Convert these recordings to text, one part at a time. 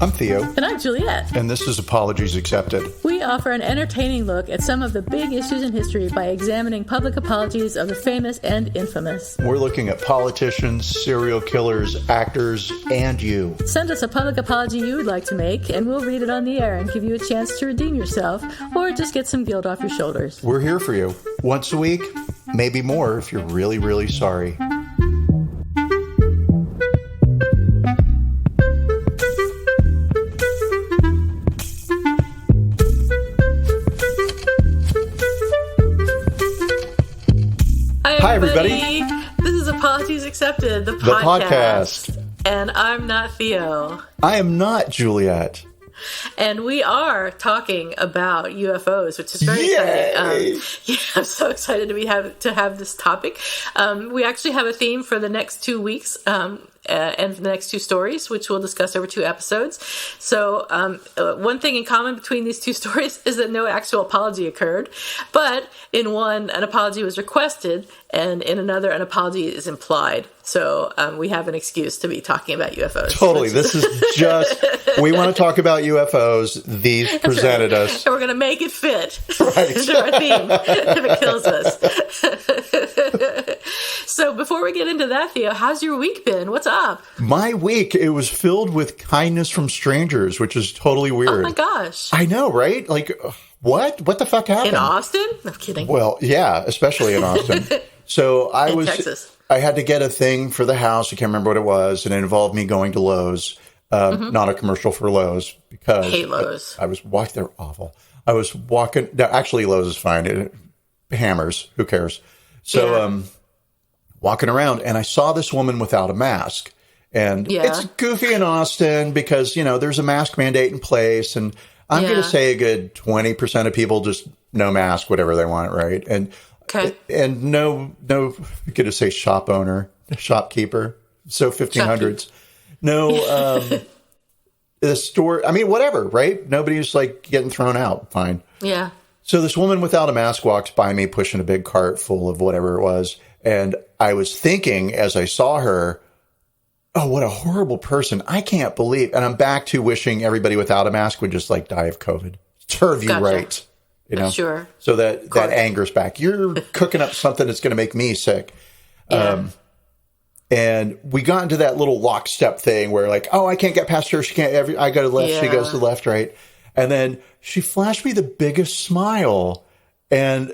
I'm Theo. And I'm Juliet. And this is Apologies Accepted. We offer an entertaining look at some of the big issues in history by examining public apologies of the famous and infamous. We're looking at politicians, serial killers, actors, and you. Send us a public apology you would like to make, and we'll read it on the air and give you a chance to redeem yourself, or just get some guilt off your shoulders. We're here for you. Once a week, maybe more if you're really, really sorry. Hi, everybody. This is Apologies Accepted, the podcast. And I'm not Theo. I am not Juliet. And we are talking about UFOs, which is very exciting. I'm so excited to have this topic. We actually have a theme for the next 2 weeks. And for the next two stories, which we'll discuss over 2 episodes. So one thing in common between these 2 stories is that no actual apology occurred. But in one, an apology was requested, and in another, an apology is implied. So we have an excuse to be talking about UFOs. Totally. This is just, we want to talk about UFOs. These presented us. And we're going to make it fit into our theme if it kills us. So before we get into that, Theo, how's your week been? What's up? My week, it was filled with kindness from strangers, which is totally weird. Oh my gosh. I know, right? Like, what? What the fuck happened? In Austin? I'm kidding. Well, yeah, especially in Austin. So Texas. I had to get a thing for the house. I can't remember what it was. And it involved me going to Lowe's. Not a commercial for Lowe's because I hate Lowe's. I was walking. They're awful. I was walking. No, actually, Lowe's is fine. Hammers. Who cares? So, walking around, and I saw this woman without a mask. And it's goofy in Austin because, you know, there's a mask mandate in place. And I'm going to say a good 20% of people just no mask, whatever they want, right? And no, I'm going to say shop owner, shopkeeper. So 1500s. No, the store, I mean, whatever, right? Nobody's like getting thrown out. Fine. Yeah. So this woman without a mask walks by me pushing a big cart full of whatever it was. And I was thinking as I saw her, oh, what a horrible person. I can't believe. And I'm back to wishing everybody without a mask would just like die of COVID. Serve you right. You know? Sure. So that anger's back. You're cooking up something that's going to make me sick. Yeah. And we got into that little lockstep thing where like, oh, I can't get past her. She can't, I go to the left. She goes to the left, right. And then she flashed me the biggest smile. And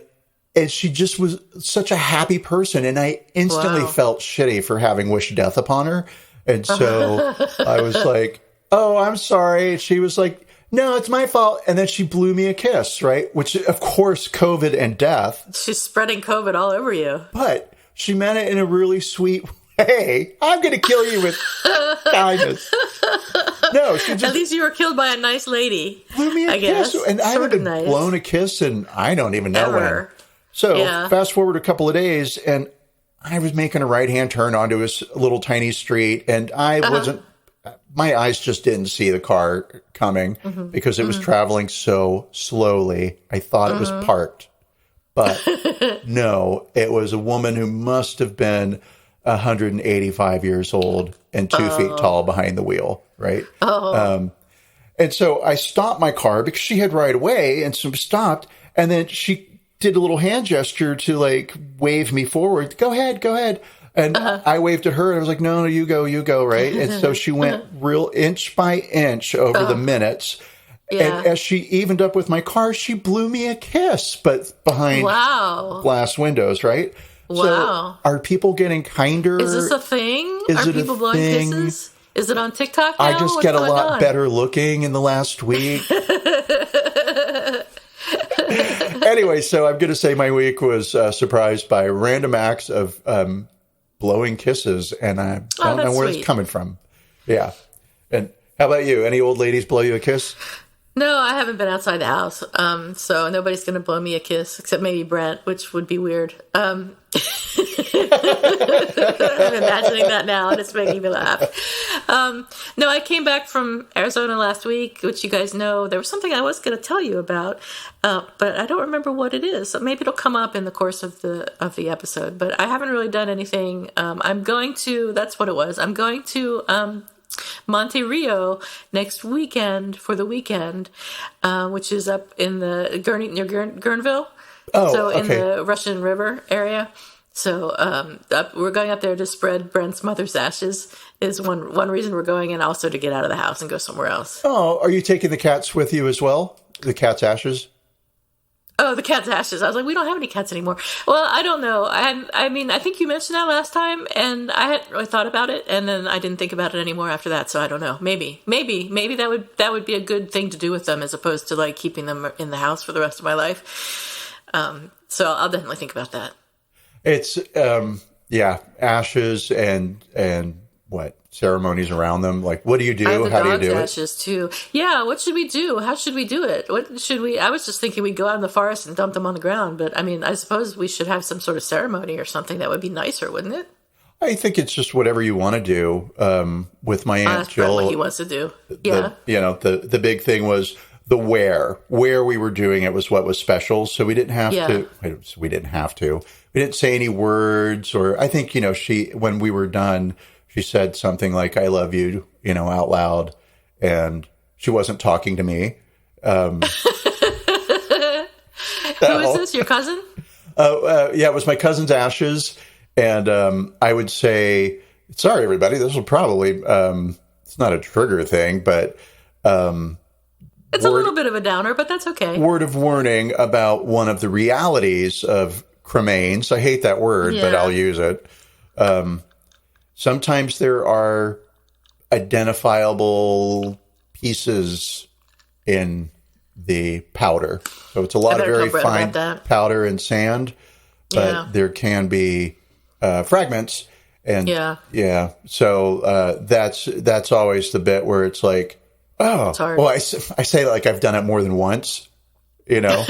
she just was such a happy person. And I instantly felt shitty for having wished death upon her. And so I was like, oh, I'm sorry. And she was like, no, it's my fault. And then she blew me a kiss, right? Which, of course, COVID and death. She's spreading COVID all over you. But she meant it in a really sweet way. Hey, I'm going to kill you with kindness. No, she just... At least you were killed by a nice lady. Blew me a kiss. And I haven't been blown a kiss and I don't even know when. So fast forward a couple of days, and I was making a right-hand turn onto a little tiny street, and I wasn't, my eyes just didn't see the car coming because it was traveling so slowly. I thought it was parked. But no, it was a woman who must have been 185 years old and 2 feet tall behind the wheel, right? And so I stopped my car because she had right away, and so stopped, and then she did a little hand gesture to like wave me forward. Go ahead. And I waved at her and I was like, no, you go. Right. And so she went real inch by inch over the minutes. Yeah. And as she evened up with my car, she blew me a kiss, but behind glass windows. Right. Wow. So are people getting kinder? Is this a thing? Are people blowing kisses? Is it on TikTok now? I just get a lot better looking in the last week. Anyway, so I'm going to say my week was surprised by random acts of blowing kisses, and I don't know where it's coming from. Yeah. And how about you? Any old ladies blow you a kiss? No, I haven't been outside the house, so nobody's going to blow me a kiss, except maybe Brent, which would be weird. I'm imagining that now, and it's making me laugh. No, I came back from Arizona last week, which you guys know. There was something I was going to tell you about, but I don't remember what it is. So maybe it'll come up in the course of the episode. But I haven't really done anything. I'm going to. That's what it was. I'm going to Monte Rio next weekend for the weekend, which is up in the near Guerneville. Oh, so okay. In the Russian River area. So we're going up there to spread Brent's mother's ashes is one reason we're going, and also to get out of the house and go somewhere else. Oh, are you taking the cats with you as well? The cat's ashes? Oh, the cat's ashes. I was like, we don't have any cats anymore. Well, I don't know. I mean, I think you mentioned that last time, and I hadn't really thought about it, and then I didn't think about it anymore after that, so I don't know. Maybe that would be a good thing to do with them as opposed to, like, keeping them in the house for the rest of my life. So I'll definitely think about that. It's, ashes and what? Ceremonies around them. Like, what do you do? How do you do it? Ashes too. Yeah. What should we do? How should we do it? I was just thinking we'd go out in the forest and dump them on the ground. But I mean, I suppose we should have some sort of ceremony or something that would be nicer, wouldn't it? I think it's just whatever you want to do. With my Aunt Jill, what he wants to do. Yeah. The big thing was the where we were doing it was what was special. So we didn't have to. We didn't say any words, or I think when we were done, she said something like, "I love you," out loud, and she wasn't talking to me. Who is this? Your cousin? Yeah, it was my cousin's ashes, and I would say, "Sorry, everybody, this will probably it's not a trigger thing, but it's a little bit of a downer, but that's okay." Word of warning about one of the realities of cremains. I hate that word, but I'll use it. Sometimes there are identifiable pieces in the powder. So it's a lot of very fine powder and sand, but there can be fragments. And so that's always the bit where it's like, oh, well, I say like I've done it more than once, No,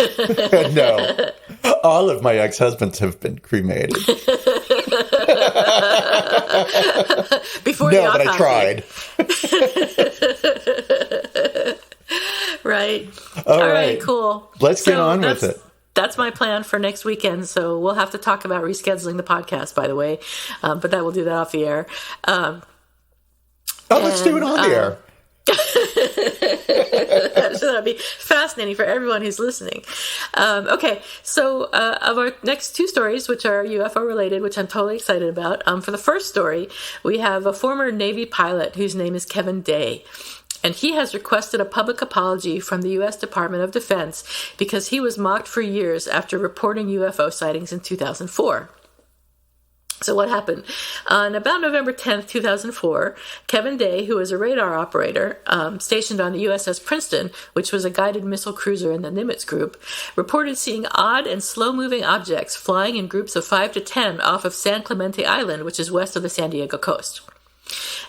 all of my ex-husbands have been cremated. Before no, but I tried. Right. All right. Cool. Let's get on with it. That's my plan for next weekend. So we'll have to talk about rescheduling the podcast, by the way. But that we'll do that off the air. Let's do it on the air. So that'll be fascinating for everyone who's listening. Okay, so of our next two stories, which are UFO related, which I'm totally excited about. For the first story, we have a former Navy pilot whose name is Kevin Day. And he has requested a public apology from the U.S. Department of Defense because he was mocked for years after reporting UFO sightings in 2004. So what happened? On about November 10th, 2004, Kevin Day, who was a radar operator stationed on the USS Princeton, which was a guided missile cruiser in the Nimitz group, reported seeing odd and slow-moving objects flying in groups of 5 to 10 off of San Clemente Island, which is west of the San Diego coast.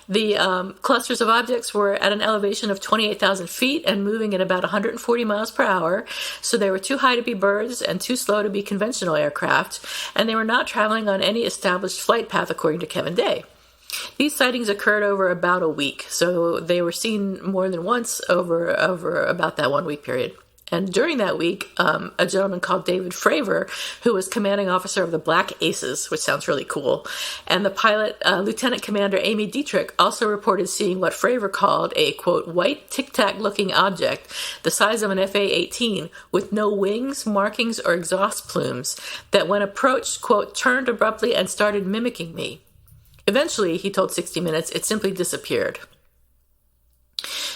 The clusters of objects were at an elevation of 28,000 feet and moving at about 140 miles per hour, so they were too high to be birds and too slow to be conventional aircraft, and they were not traveling on any established flight path, according to Kevin Day. These sightings occurred over about a week, so they were seen more than once over about that 1 week period. And during that week, a gentleman called David Fravor, who was commanding officer of the Black Aces, which sounds really cool, and the pilot, Lieutenant Commander Amy Dietrich, also reported seeing what Fravor called a, quote, white tic-tac-looking object the size of an FA-18 with no wings, markings, or exhaust plumes that when approached, quote, turned abruptly and started mimicking me. Eventually, he told 60 Minutes, it simply disappeared.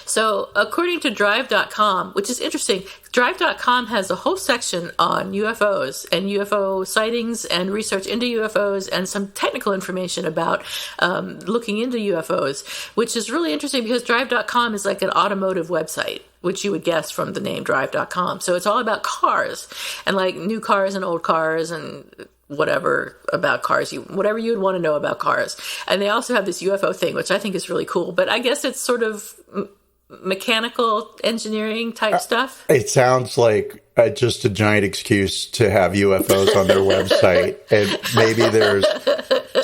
So, according to Drive.com, which is interesting, Drive.com has a whole section on UFOs and UFO sightings and research into UFOs and some technical information about looking into UFOs, which is really interesting because Drive.com is like an automotive website, which you would guess from the name Drive.com. So it's all about cars and like new cars and old cars and whatever about cars, whatever you would want to know about cars. And they also have this UFO thing, which I think is really cool. But I guess it's sort of mechanical engineering type stuff. It sounds like just a giant excuse to have UFOs on their website. And maybe there's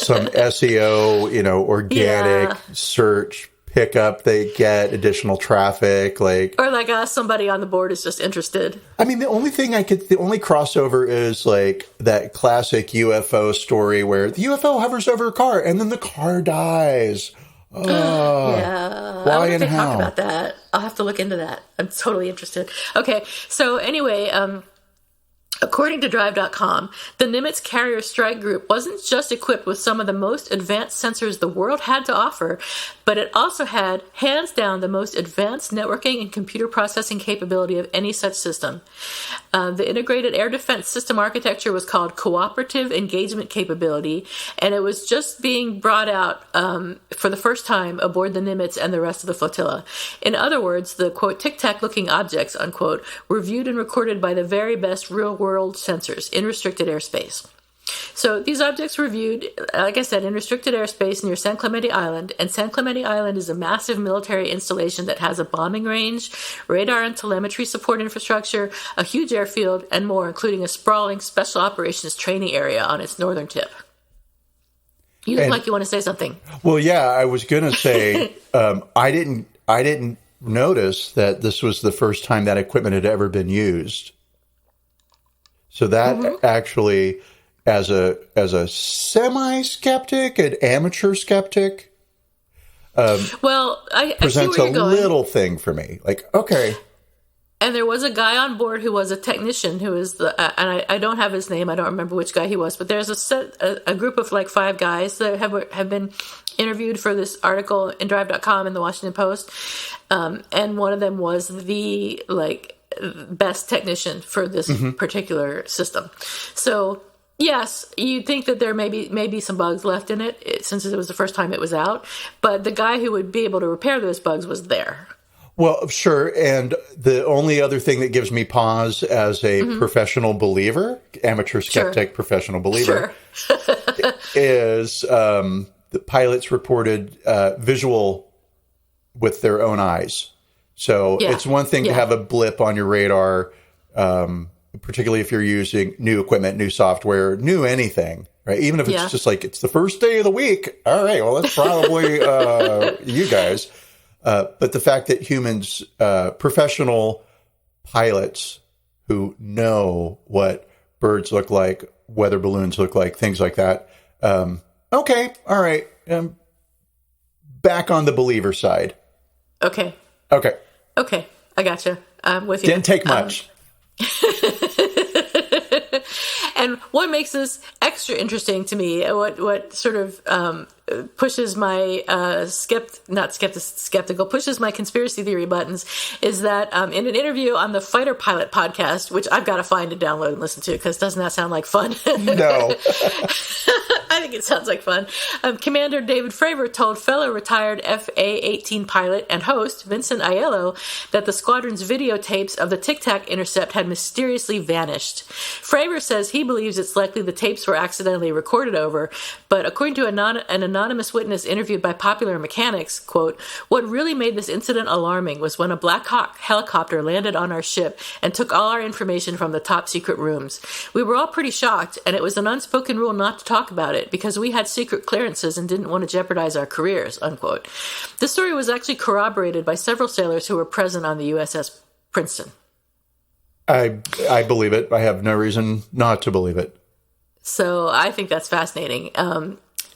some SEO, organic search pickup, they get additional traffic, or like somebody on the board is just interested. I mean, the only crossover is like that classic UFO story where the UFO hovers over a car and then the car dies. Yeah. Why I wonder if and they how? talk about that. I'll have to look into that. I'm totally interested. Okay. So anyway, according to Drive.com, the Nimitz Carrier Strike Group wasn't just equipped with some of the most advanced sensors the world had to offer, but it also had, hands down, the most advanced networking and computer processing capability of any such system. The integrated air defense system architecture was called Cooperative Engagement Capability, and it was just being brought out for the first time aboard the Nimitz and the rest of the flotilla. In other words, the, quote, tic-tac-looking objects, unquote, were viewed and recorded by the very best real-world sensors in restricted airspace. So these objects were viewed, like I said, in restricted airspace near San Clemente Island, and San Clemente Island is a massive military installation that has a bombing range, radar and telemetry support infrastructure, a huge airfield, and more, including a sprawling special operations training area on its northern tip. You look like you want to say something. Well, yeah, I was going to say, I didn't notice that this was the first time that equipment had ever been used. So that actually, as a semi-skeptic, an amateur skeptic, well, I presents see where you're a going. little thing for me. Like, okay. And there was a guy on board who was a technician who is and I don't have his name. I don't remember which guy he was, but there's a group of like 5 guys that have been interviewed for this article in Drive.com and the Washington Post. And one of them was the best technician for this particular system. So yes, you'd think that there may be some bugs left in it since it was the first time it was out, but the guy who would be able to repair those bugs was there. Well, sure. And the only other thing that gives me pause as a professional believer, amateur skeptic, professional believer, is the pilots reported visual with their own eyes. So it's one thing to have a blip on your radar, particularly if you're using new equipment, new software, new anything, right? Even if it's just like, it's the first day of the week. All right, well, that's probably you guys. But the fact that humans, professional pilots who know what birds look like, weather balloons look like, things like that. Okay, all right. Back on the believer side. Okay, I gotcha. I'm with you. Didn't take much. And what makes this extra interesting to me, what sort of pushes my pushes my conspiracy theory buttons, is that in an interview on the Fighter Pilot podcast, which I've got to find and download and listen to, because doesn't that sound like fun? No. I think it sounds like fun. Commander David Fravor told fellow retired FA-18 pilot and host Vincent Aiello that the squadron's videotapes of the Tic Tac intercept had mysteriously vanished. Fravor says he believes it's likely the tapes were accidentally recorded over, but according to an anonymous witness interviewed by Popular Mechanics, quote, "What really made this incident alarming was when a Black Hawk helicopter landed on our ship and took all our information from the top secret rooms. We were all pretty shocked, and it was an unspoken rule not to talk about it because we had secret clearances and didn't want to jeopardize our careers," unquote. This story was actually corroborated by several sailors who were present on the USS Princeton. I believe it. I have no reason not to believe it. So I think that's fascinating.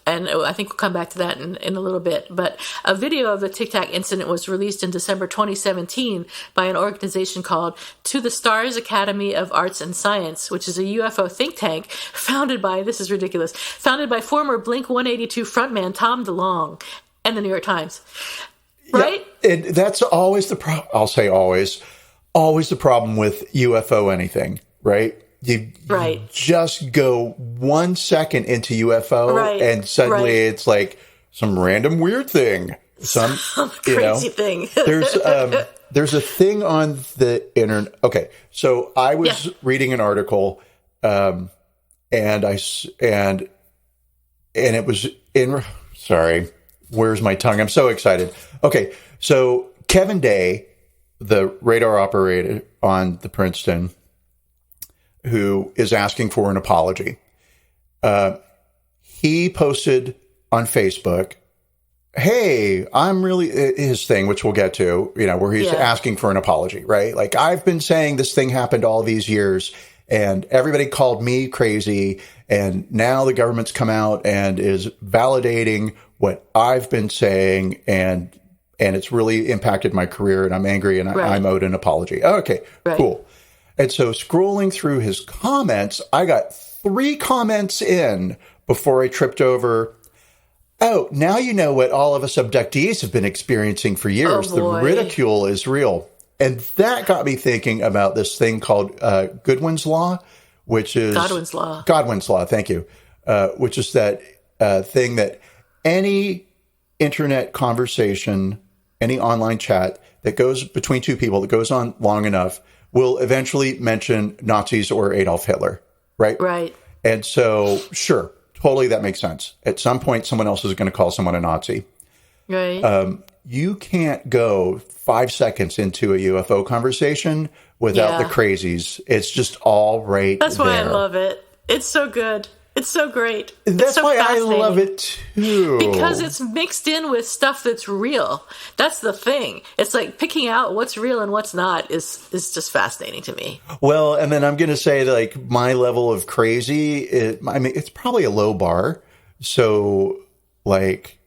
And I think we'll come back to that in a little bit. But a video of the Tic Tac incident was released in December 2017 by an organization called To the Stars Academy of Arts and Science, which is a UFO think tank founded by former Blink-182 frontman Tom DeLonge and the New York Times. Right? Yeah, and that's always the problem. I'll say always the problem with UFO anything, right? You just go 1 second into UFO and suddenly it's like some random weird thing. Some crazy thing. There's a thing on the internet. Okay. So I was reading an article, and it was sorry, where's my tongue? I'm so excited. Okay. So Kevin Day, the radar operator on the Princeton, who is asking for an apology. He posted on Facebook, "Hey, I'm really," his thing, which we'll get to, where he's asking for an apology, right? Like, I've been saying this thing happened all these years, and everybody called me crazy. And now the government's come out and is validating what I've been saying, and it's really impacted my career, and I'm angry, and I'm owed an apology. Okay, cool. And so scrolling through his comments, I got 3 comments in before I tripped over. Oh, now you know what all of us abductees have been experiencing for years. The ridicule is real. And that got me thinking about this thing called Godwin's Law, which is... Godwin's Law. Godwin's Law, thank you. Which is that thing that any internet conversation, any online chat that goes between 2 people, that goes on long enough, will eventually mention Nazis or Adolf Hitler, right? Right. And so, sure, totally that makes sense. At some point, someone else is going to call someone a Nazi. Right. You can't go 5 seconds into a UFO conversation without the crazies. It's just all right That's why there. I love it. It's so good. It's so great. That's so why I love it too. Because it's mixed in with stuff that's real. That's the thing. It's like picking out what's real and what's not is just fascinating to me. Well, and then I'm going to say, like, my level of crazy, it's probably a low bar. So, like,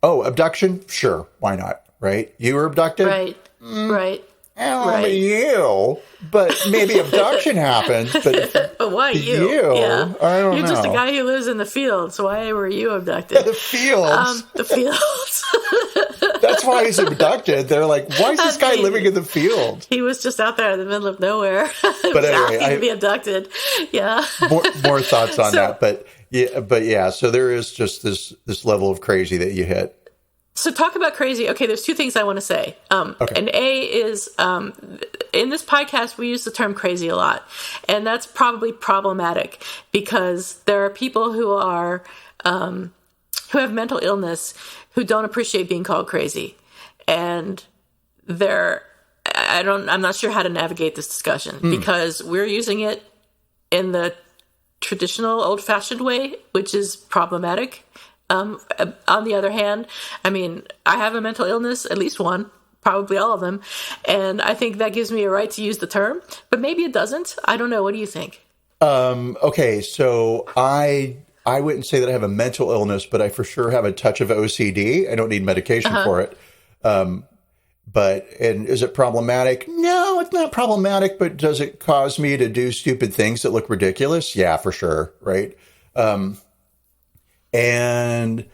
abduction? Sure. Why not? Right? You were abducted? Right. Right. I don't know about you, but maybe abduction happened. But why you? Yeah. I don't know. You're just a guy who lives in the fields. Why were you abducted? The fields. The fields. That's why he's abducted. They're like, why is this guy living in the field? He was just out there in the middle of nowhere. But anyway, asking to be abducted. Yeah. More thoughts on that, but yeah. So there is just this level of crazy that you hit. So talk about crazy. Okay, there's 2 things I want to say. And A is, in this podcast, we use the term crazy a lot. And that's probably problematic because there are people who have mental illness who don't appreciate being called crazy. And I'm not sure how to navigate this discussion because we're using it in the traditional old-fashioned way, which is problematic. On the other hand, I mean, I have a mental illness, at least one, probably all of them. And I think that gives me a right to use the term, but maybe it doesn't. I don't know. What do you think? Okay. So I wouldn't say that I have a mental illness, but I for sure have a touch of OCD. I don't need medication for it. And is it problematic? No, it's not problematic, but does it cause me to do stupid things that look ridiculous? Yeah, for sure. Right. And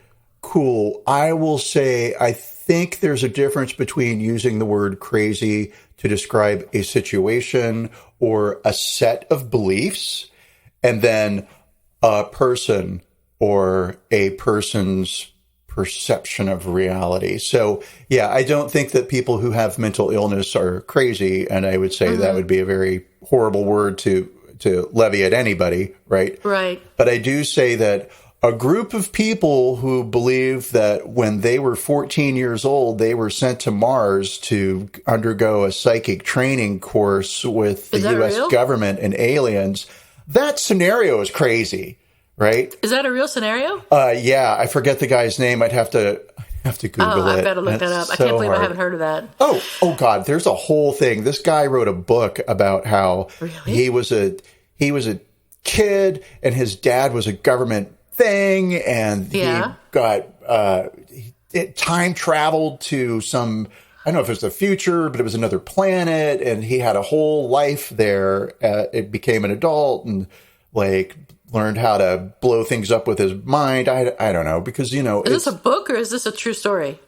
cool. I will say, I think there's a difference between using the word crazy to describe a situation or a set of beliefs, and then a person or a person's perception of reality. So, yeah, I don't think that people who have mental illness are crazy. And I would say that would be a very horrible word to levy at anybody, right? Right. But I do say that a group of people who believe that when they were 14 years old, they were sent to Mars to undergo a psychic training course with the U.S. government and aliens, that scenario is crazy, right? Is that a real scenario? Yeah, I forget the guy's name. I'd have to Google it. I better look that up. I can't believe I haven't heard of that. Oh God, there's a whole thing. This guy wrote a book about how he was a kid and his dad was a government thing, and he got time traveled to some, I don't know if it was the future, but it was another planet, and he had a whole life there. It became an adult and like learned how to blow things up with his mind. I don't know, because is this a book or is this a true story?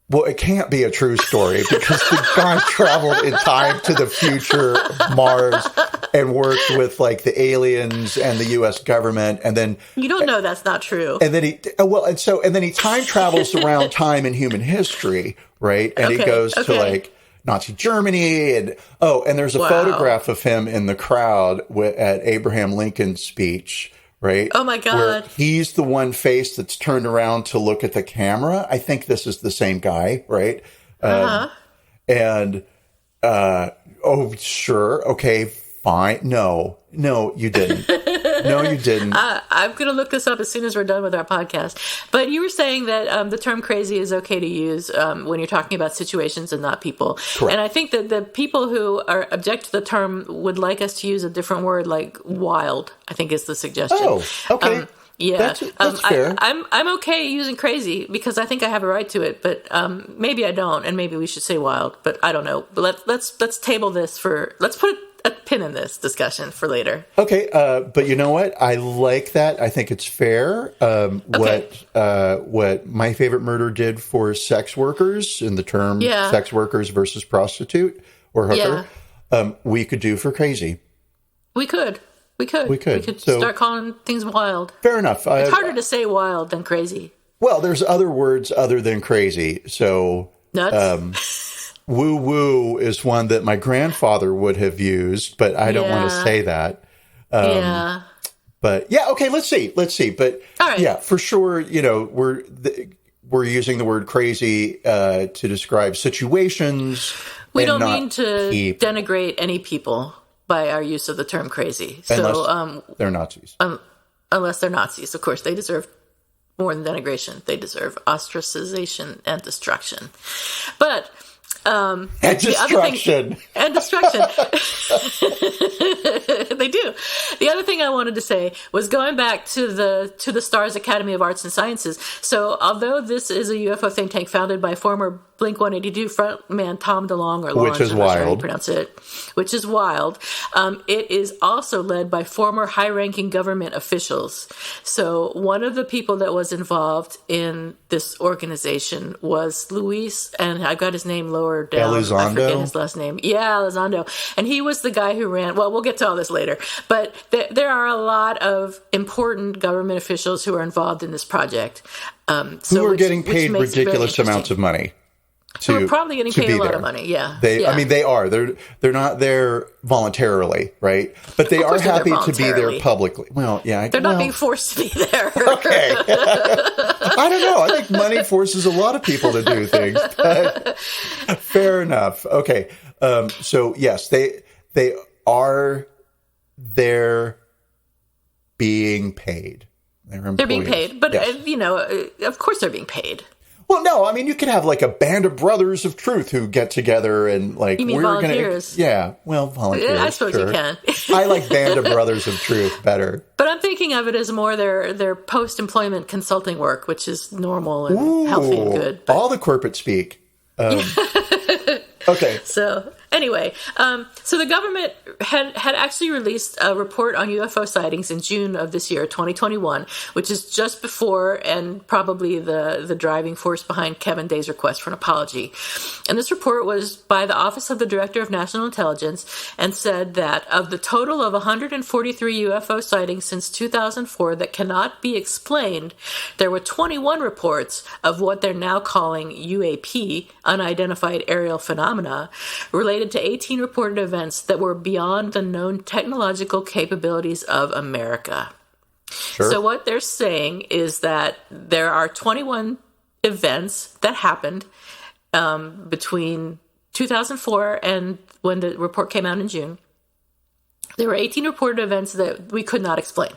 Well, it can't be a true story because the guy traveled in time to the future, Mars, and worked with like the aliens and the U.S. government, and then you don't know that's not true. And then he time travels around time in human history, right? And he goes to like Nazi Germany, and there's a photograph of him in the crowd at Abraham Lincoln's speech. Right? Oh my God. Where he's the one face that's turned around to look at the camera. I think this is the same guy, right? Sure. Okay, fine. No, you didn't. No, you didn't. I'm going to look this up as soon as we're done with our podcast. But you were saying that the term crazy is okay to use when you're talking about situations and not people. Correct. And I think that the people who are object to the term would like us to use a different word, like wild, I think is the suggestion. Oh, okay. Yeah, that's fair. I'm okay using crazy because I think I have a right to it, but maybe I don't, and maybe we should say wild. But I don't know. But let's table this let's put a pin in this discussion for later. Okay, but you know what? I like that. I think it's fair. Okay. What My Favorite Murder did for sex workers in the term sex workers versus prostitute or hooker, we could do for crazy. We could So, start calling things wild. Fair enough. It's harder to say wild than crazy. Well, there's other words other than crazy. So Nuts. Woo-woo is one that my grandfather would have used, but I don't want to say that. But okay, let's see. But all right. Yeah, for sure, we're using the word crazy to describe situations. We don't mean to denigrate any people by our use of the term crazy. Unless they're Nazis. Unless they're Nazis. Of course, they deserve more than denigration. They deserve ostracization and destruction. But and destruction. And destruction. They do. The other thing I wanted to say was going back to the Stars Academy of Arts and Sciences. So although this is a UFO think tank founded by former Blink-182 frontman Tom DeLonge, or Lawrence, which is wild. How you pronounce it, which is wild. It is also led by former high-ranking government officials. So one of the people that was involved in this organization was Luis, and I got his name lower down. Elizondo? I forget his last name. Yeah, Elizondo. And he was the guy who ran. Well, we'll get to all this later. But there are a lot of important government officials who are involved in this project. Who are getting paid ridiculous amounts of money. We're probably getting paid a lot of money, yeah. I mean, they are. They're not there voluntarily, right? But they are happy to be there publicly. Well, yeah. They're not being forced to be there. Okay. I don't know. I think money forces a lot of people to do things. But fair enough. Okay. So, yes, they are there being paid. They're being paid. But, of course they're being paid. Well, no, I mean, you could have like a band of brothers of truth who get together and like, you mean volunteers? Volunteers. I suppose you can. I like band of brothers of truth better. But I'm thinking of it as more their post-employment consulting work, which is normal and healthy and good. But all the corporate speak. Okay. So anyway, so the government had actually released a report on UFO sightings in June of this year, 2021, which is just before and probably the driving force behind Kevin Day's request for an apology. And this report was by the Office of the Director of National Intelligence and said that of the total of 143 UFO sightings since 2004 that cannot be explained, there were 21 reports of what they're now calling UAP, unidentified aerial phenomena, related to 18 reported events that were beyond the known technological capabilities of America. Sure. So what they're saying is that there are 21 events that happened between 2004 and when the report came out in June. There were 18 reported events that we could not explain.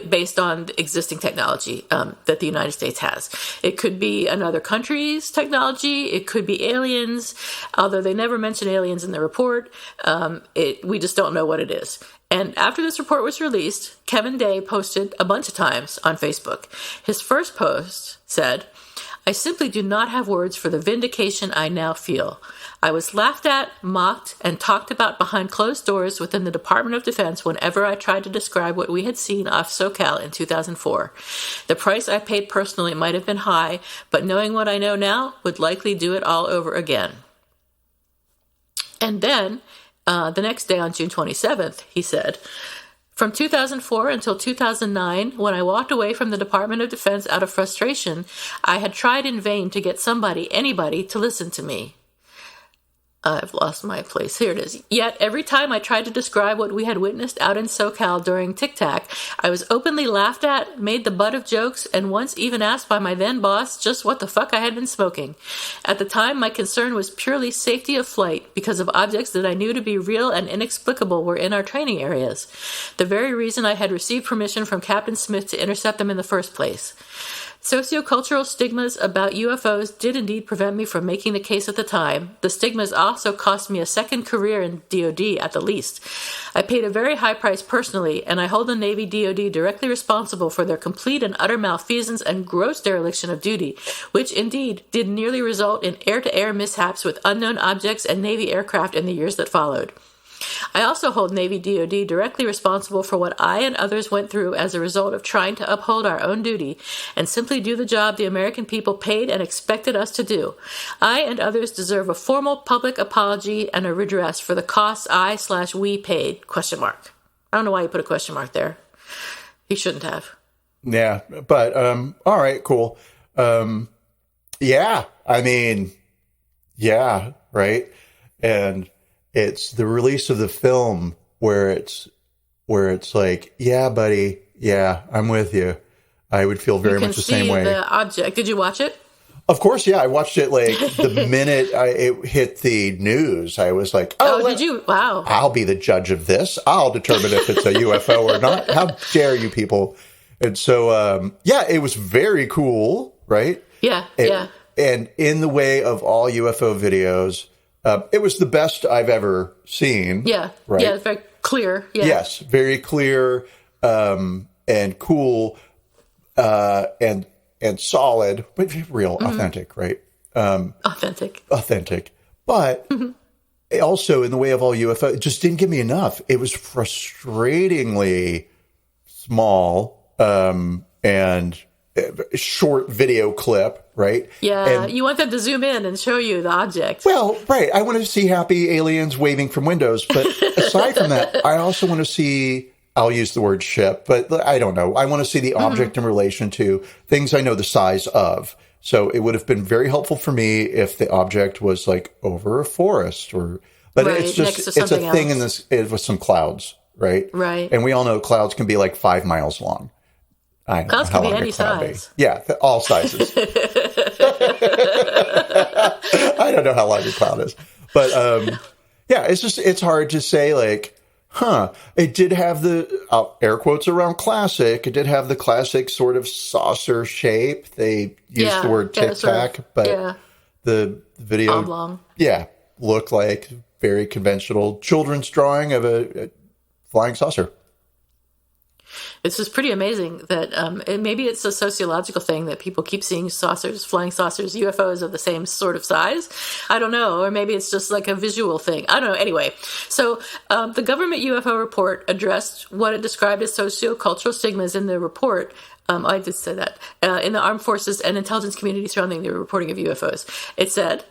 Based on existing technology that the United States has. It could be another country's technology. It could be aliens, although they never mention aliens in the report. We just don't know what it is. And after this report was released, Kevin Day posted a bunch of times on Facebook. His first post said, "I simply do not have words for the vindication I now feel. I was laughed at, mocked, and talked about behind closed doors within the Department of Defense whenever I tried to describe what we had seen off SoCal in 2004. The price I paid personally might have been high, but knowing what I know now would likely do it all over again." And then, the next day on June 27th, he said, "From 2004 until 2009, when I walked away from the Department of Defense out of frustration, I had tried in vain to get anybody to listen to me." I've lost my place. Here it is. Yet, every time I tried to describe what we had witnessed out in SoCal during Tic Tac, I was openly laughed at, made the butt of jokes, and once even asked by my then boss just what the fuck I had been smoking. At the time, my concern was purely safety of flight because of objects that I knew to be real and inexplicable were in our training areas. The very reason I had received permission from Captain Smith to intercept them in the first place. Sociocultural stigmas about UFOs did indeed prevent me from making the case at the time. The stigmas also cost me a second career in DoD at the least. I paid a very high price personally, and I hold the Navy DoD directly responsible for their complete and utter malfeasance and gross dereliction of duty, which indeed did nearly result in air-to-air mishaps with unknown objects and Navy aircraft in the years that followed. I also hold Navy DoD directly responsible for what I and others went through as a result of trying to uphold our own duty and simply do the job the American people paid and expected us to do. I and others deserve a formal public apology and a redress for the costs I/we paid, ? I don't know why you put a question mark there. He shouldn't have. Yeah, but, all right, cool. Yeah, I mean, yeah, right? And it's the release of the film where it's like, yeah, buddy, yeah, I'm with you. I would feel very much the same way. The object. Did you watch it? Of course, yeah. I watched it like the minute it hit the news. I was like, oh, did you? Wow. I'll be the judge of this. I'll determine if it's a UFO or not. How dare you people? And so, yeah, it was very cool, right? Yeah, yeah. And in the way of all UFO videos, it was the best I've ever seen. Yeah. Right? Yeah, it's very clear. Yeah. Yes, very clear and cool and solid, but real, authentic, right? Authentic. But also in the way of all UFO, it just didn't give me enough. It was frustratingly small and short video clip, right? Yeah, and you want them to zoom in and show you the object. Well, right. I want to see happy aliens waving from windows. But aside from that, I also want to see, I'll use the word ship, but I don't know. I want to see the object in relation to things I know the size of. So it would have been very helpful for me if the object was like over a forest but it's just, it's a thing in this with some clouds, right? Right. And we all know clouds can be like 5 miles long. I know. Clouds can be any size. Yeah, all sizes. I don't know how long a cloud is. But, yeah, it's hard to say, like, it did have the, air quotes around classic, it did have the classic sort of saucer shape. They used the word tic-tac, but the video, oblong. Looked like very conventional children's drawing of a flying saucer. It's just pretty amazing that maybe it's a sociological thing that people keep seeing saucers, flying saucers, UFOs of the same sort of size. I don't know. Or maybe it's just like a visual thing. I don't know. Anyway, so the government UFO report addressed what it described as sociocultural stigmas in the report. I did say that. In the armed forces and intelligence community surrounding the reporting of UFOs. It said,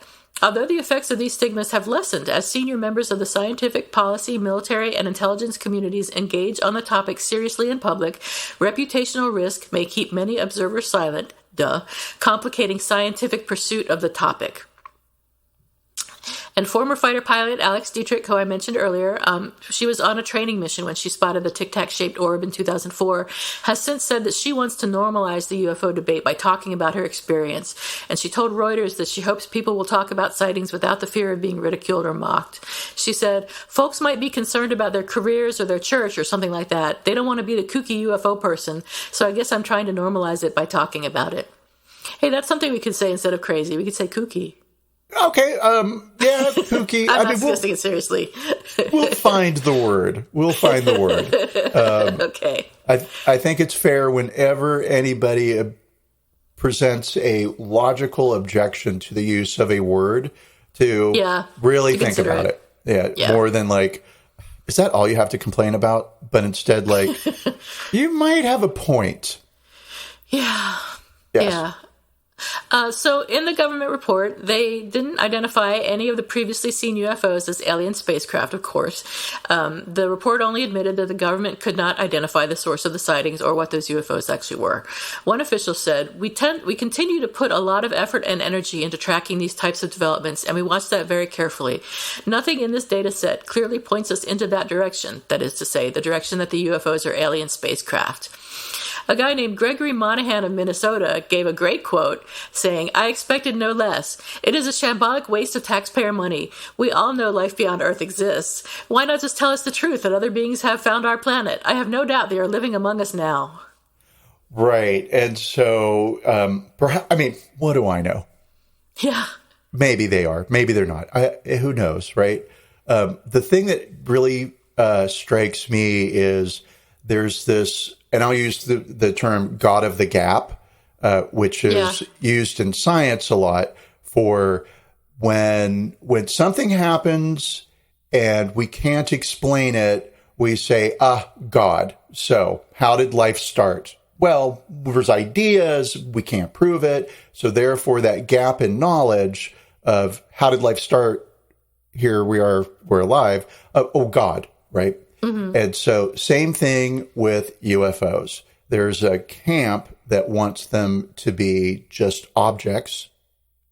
although the effects of these stigmas have lessened as senior members of the scientific, policy, military, and intelligence communities engage on the topic seriously in public, reputational risk may keep many observers silent, complicating scientific pursuit of the topic. And former fighter pilot Alex Dietrich, who I mentioned earlier, she was on a training mission when she spotted the tic-tac-shaped orb in 2004, has since said that she wants to normalize the UFO debate by talking about her experience. And she told Reuters that she hopes people will talk about sightings without the fear of being ridiculed or mocked. She said, folks might be concerned about their careers or their church or something like that. They don't want to be the kooky UFO person, so I guess I'm trying to normalize it by talking about it. Hey, that's something we could say instead of crazy. We could say kooky. Okay, yeah, kooky. I'm not suggesting it seriously. We'll find the word. Okay. I think it's fair whenever anybody presents a logical objection to the use of a word to really think about it. Yeah, more than like, is that all you have to complain about? But instead, like, you might have a point. Yeah. Yes. Yeah. So in the government report, they didn't identify any of the previously seen UFOs as alien spacecraft, of course. The report only admitted that the government could not identify the source of the sightings or what those UFOs actually were. One official said, we continue to put a lot of effort and energy into tracking these types of developments, and we watch that very carefully. Nothing in this data set clearly points us into that direction, that is to say, the direction that the UFOs are alien spacecraft. A guy named Gregory Monahan of Minnesota gave a great quote saying, I expected no less. It is a shambolic waste of taxpayer money. We all know life beyond Earth exists. Why not just tell us the truth that other beings have found our planet? I have no doubt they are living among us now. Right. And so, perhaps, what do I know? Yeah. Maybe they are. Maybe they're not. Who knows, right? The thing that really strikes me is there's this, and I'll use the term God of the gap, which is used in science a lot for when something happens and we can't explain it, we say, God. So how did life start? Well, there's ideas, we can't prove it. So therefore that gap in knowledge of how did life start, here we're alive. God, right? Mm-hmm. And so same thing with UFOs. There's a camp that wants them to be just objects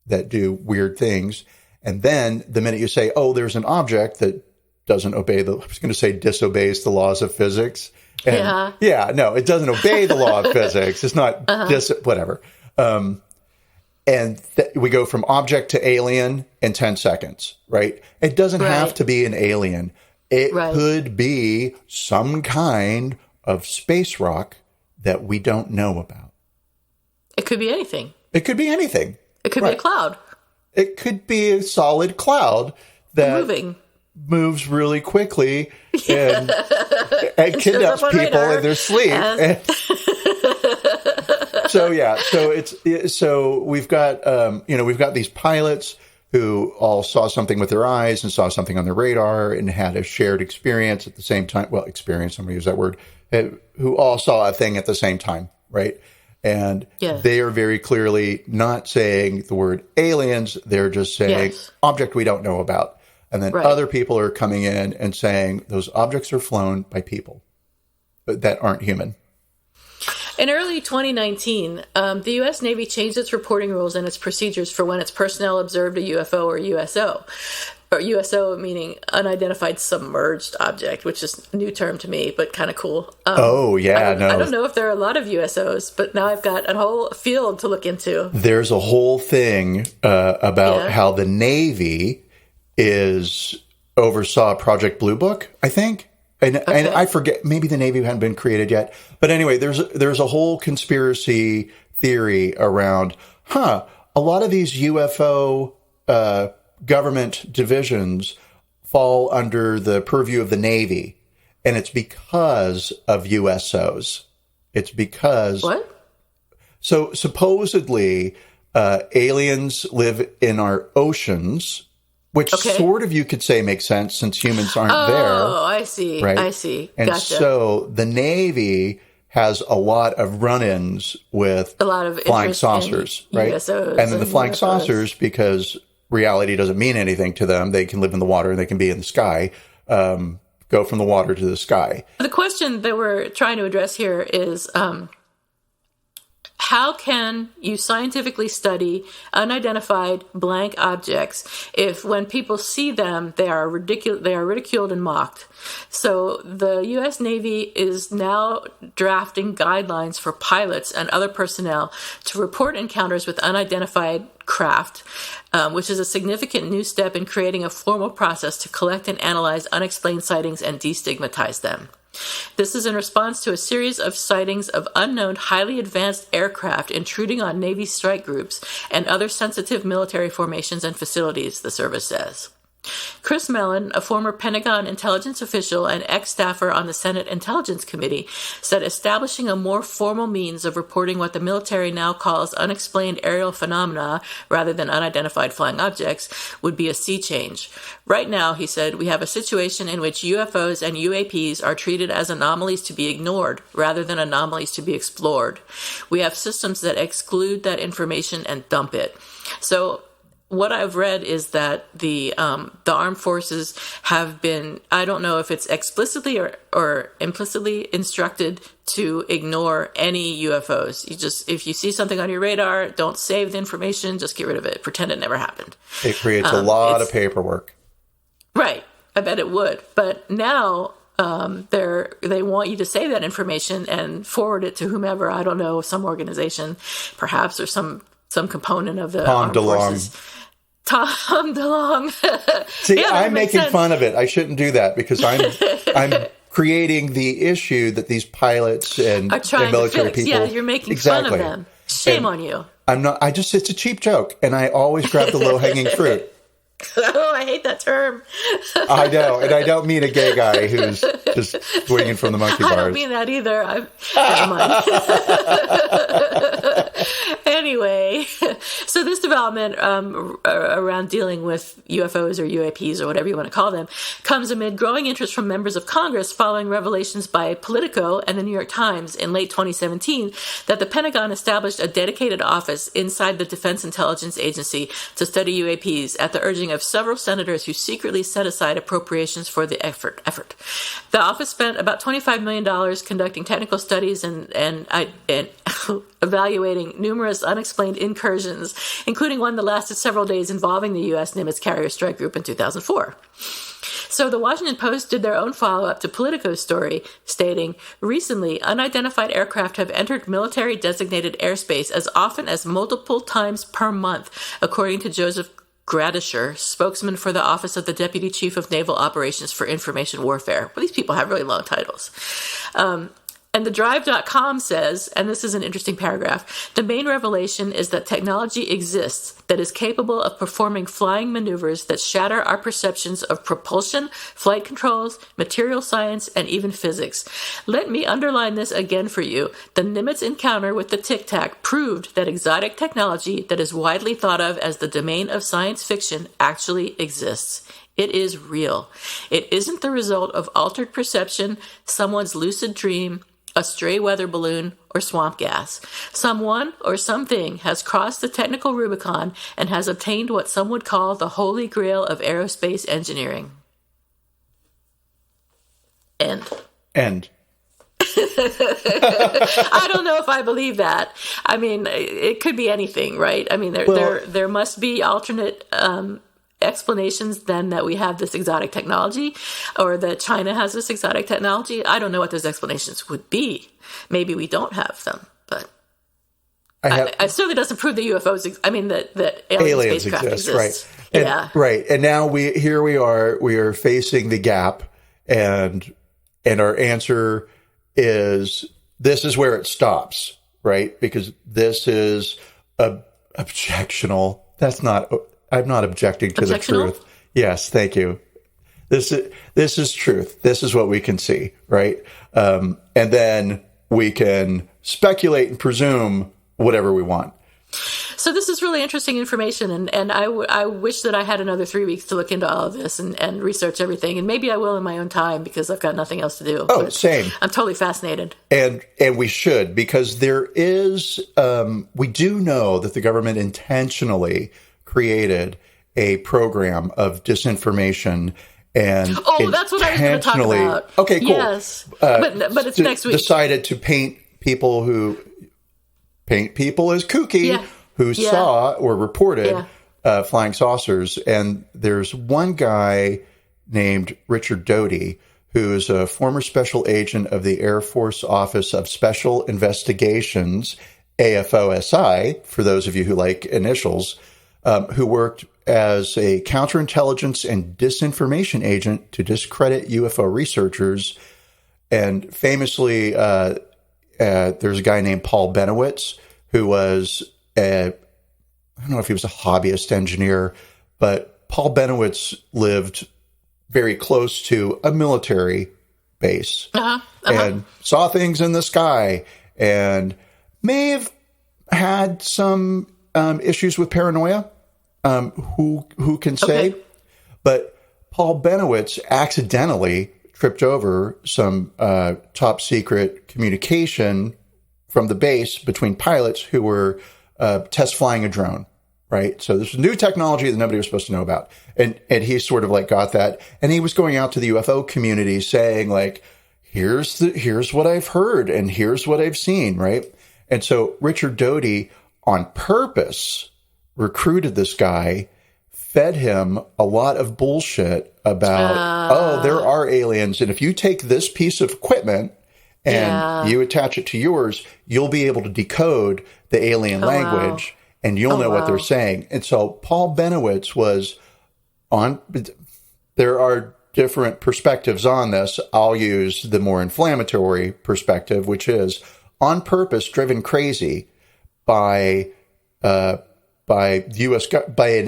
that do weird things. And then the minute you say, there's an object that doesn't obey disobeys the laws of physics. And no, it doesn't obey the law of physics. It's not whatever. And we go from object to alien in 10 seconds, right? It doesn't have to be an alien. It could be some kind of space rock that we don't know about. It could be anything. It could be anything. It could be a cloud. It could be a solid cloud that moves really quickly and kidnaps people in their sleep. So we've got these pilots who all saw something with their eyes and saw something on their radar and had a shared experience at the same time. Well, experience, I'm going to use that word, who all saw a thing at the same time, right? And they are very clearly not saying the word aliens. They're just saying object we don't know about. And then other people are coming in and saying those objects are flown by people that aren't human. In early 2019, the U.S. Navy changed its reporting rules and its procedures for when its personnel observed a UFO or USO. Or USO meaning unidentified submerged object, which is a new term to me, but kind of cool. I don't know if there are a lot of USOs, but now I've got a whole field to look into. There's a whole thing about how the Navy oversaw Project Blue Book, I think. And I forget, maybe the Navy hadn't been created yet. But anyway, there's a whole conspiracy theory around, a lot of these UFO government divisions fall under the purview of the Navy. And it's because of USOs. It's because... What? So supposedly, aliens live in our oceans, which sort of you could say makes sense since humans aren't there. Oh, I see. Right? I see. And gotcha. so the Navy has a lot of run-ins with a lot of flying saucers, right? USOs and then the flying UFOs. Saucers, because reality doesn't mean anything to them. They can live in the water and they can be in the sky, go from the water to the sky. The question that we're trying to address here is... how can you scientifically study unidentified blank objects if when people see them, they are ridiculed and mocked? So the U.S. Navy is now drafting guidelines for pilots and other personnel to report encounters with unidentified craft, which is a significant new step in creating a formal process to collect and analyze unexplained sightings and destigmatize them. This is in response to a series of sightings of unknown, highly advanced aircraft intruding on Navy strike groups and other sensitive military formations and facilities, the service says. Chris Mellon, a former Pentagon intelligence official and ex-staffer on the Senate Intelligence Committee, said establishing a more formal means of reporting what the military now calls unexplained aerial phenomena rather than unidentified flying objects would be a sea change. Right now, he said, we have a situation in which UFOs and UAPs are treated as anomalies to be ignored rather than anomalies to be explored. We have systems that exclude that information and dump it. So what I've read is that the armed forces have been, I don't know if it's explicitly or implicitly instructed to ignore any UFOs. If you see something on your radar, don't save the information, just get rid of it. Pretend it never happened. It creates a lot of paperwork. Right. I bet it would. But now they want you to save that information and forward it to whomever, I don't know, some organization, perhaps, or some component of the armed forces. Tom DeLonge. See, yeah, I'm making fun of it. I shouldn't do that because I'm creating the issue that these pilots and military people. Yeah, you're making fun of them. Shame on you. I'm not. It's a cheap joke, and I always grab the low hanging fruit. Oh, I hate that term. I know, and I don't mean a gay guy who's just swinging from the monkey bars. I don't mean that either. Never mind. Anyway, so this development around dealing with UFOs or UAPs or whatever you want to call them comes amid growing interest from members of Congress following revelations by Politico and the New York Times in late 2017 that the Pentagon established a dedicated office inside the Defense Intelligence Agency to study UAPs at the urging of several senators who secretly set aside appropriations for the effort. The office spent about $25 million conducting technical studies and evaluating numerous unexplained incursions, including one that lasted several days involving the U.S. Nimitz carrier strike group in 2004. So the Washington Post did their own follow-up to Politico's story, stating, recently, unidentified aircraft have entered military-designated airspace as often as multiple times per month, according to Joseph Gradisher, spokesman for the Office of the Deputy Chief of Naval Operations for Information Warfare. Well, these people have really long titles. And the Drive.com says, and this is an interesting paragraph, the main revelation is that technology exists that is capable of performing flying maneuvers that shatter our perceptions of propulsion, flight controls, material science, and even physics. Let me underline this again for you. The Nimitz encounter with the Tic Tac proved that exotic technology that is widely thought of as the domain of science fiction actually exists. It is real. It isn't the result of altered perception, someone's lucid dream, a stray weather balloon, or swamp gas. Someone or something has crossed the technical Rubicon and has obtained what some would call the holy grail of aerospace engineering. End. I don't know if I believe that. I mean, it could be anything, right? I mean, there must be alternate explanations then that we have this exotic technology or that China has this exotic technology. I don't know what those explanations would be. Maybe we don't have them, but it certainly doesn't prove that UFOs, that alien spacecraft exist, right? Right. And now we are facing the gap and our answer is this is where it stops, right? Because this is objectional. I'm not objecting to the truth. Yes, thank you. This is truth. This is what we can see, right? And then we can speculate and presume whatever we want. So this is really interesting information, and I wish that I had another 3 weeks to look into all of this and research everything, and maybe I will in my own time because I've got nothing else to do. Oh, same. I'm totally fascinated. And we should, because there is, we do know that the government intentionally created a program of disinformation and that's what I was going to talk about. Okay, cool. Yes, but it's next week. Decided to paint people as kooky who saw or reported flying saucers. And there's one guy named Richard Doty, who is a former special agent of the Air Force Office of Special Investigations, AFOSI, for those of you who like initials, who worked as a counterintelligence and disinformation agent to discredit UFO researchers. And famously, there's a guy named Paul Benowitz, who was I don't know if he was a hobbyist engineer, but Paul Benowitz lived very close to a military base and saw things in the sky and may have had some issues with paranoia. Who can say? Okay. But Paul Benowitz accidentally tripped over some top secret communication from the base between pilots who were test flying a drone. Right. So this was new technology that nobody was supposed to know about. And he sort of like got that. And he was going out to the UFO community saying like, here's what I've heard and here's what I've seen. Right. And so Richard Doty on purpose recruited this guy, fed him a lot of bullshit about, there are aliens. And if you take this piece of equipment and you attach it to yours, you'll be able to decode the alien language. Wow. And you'll know what they're saying. And so Paul Benowitz was on, there are different perspectives on this. I'll use the more inflammatory perspective, which is on purpose driven crazy by an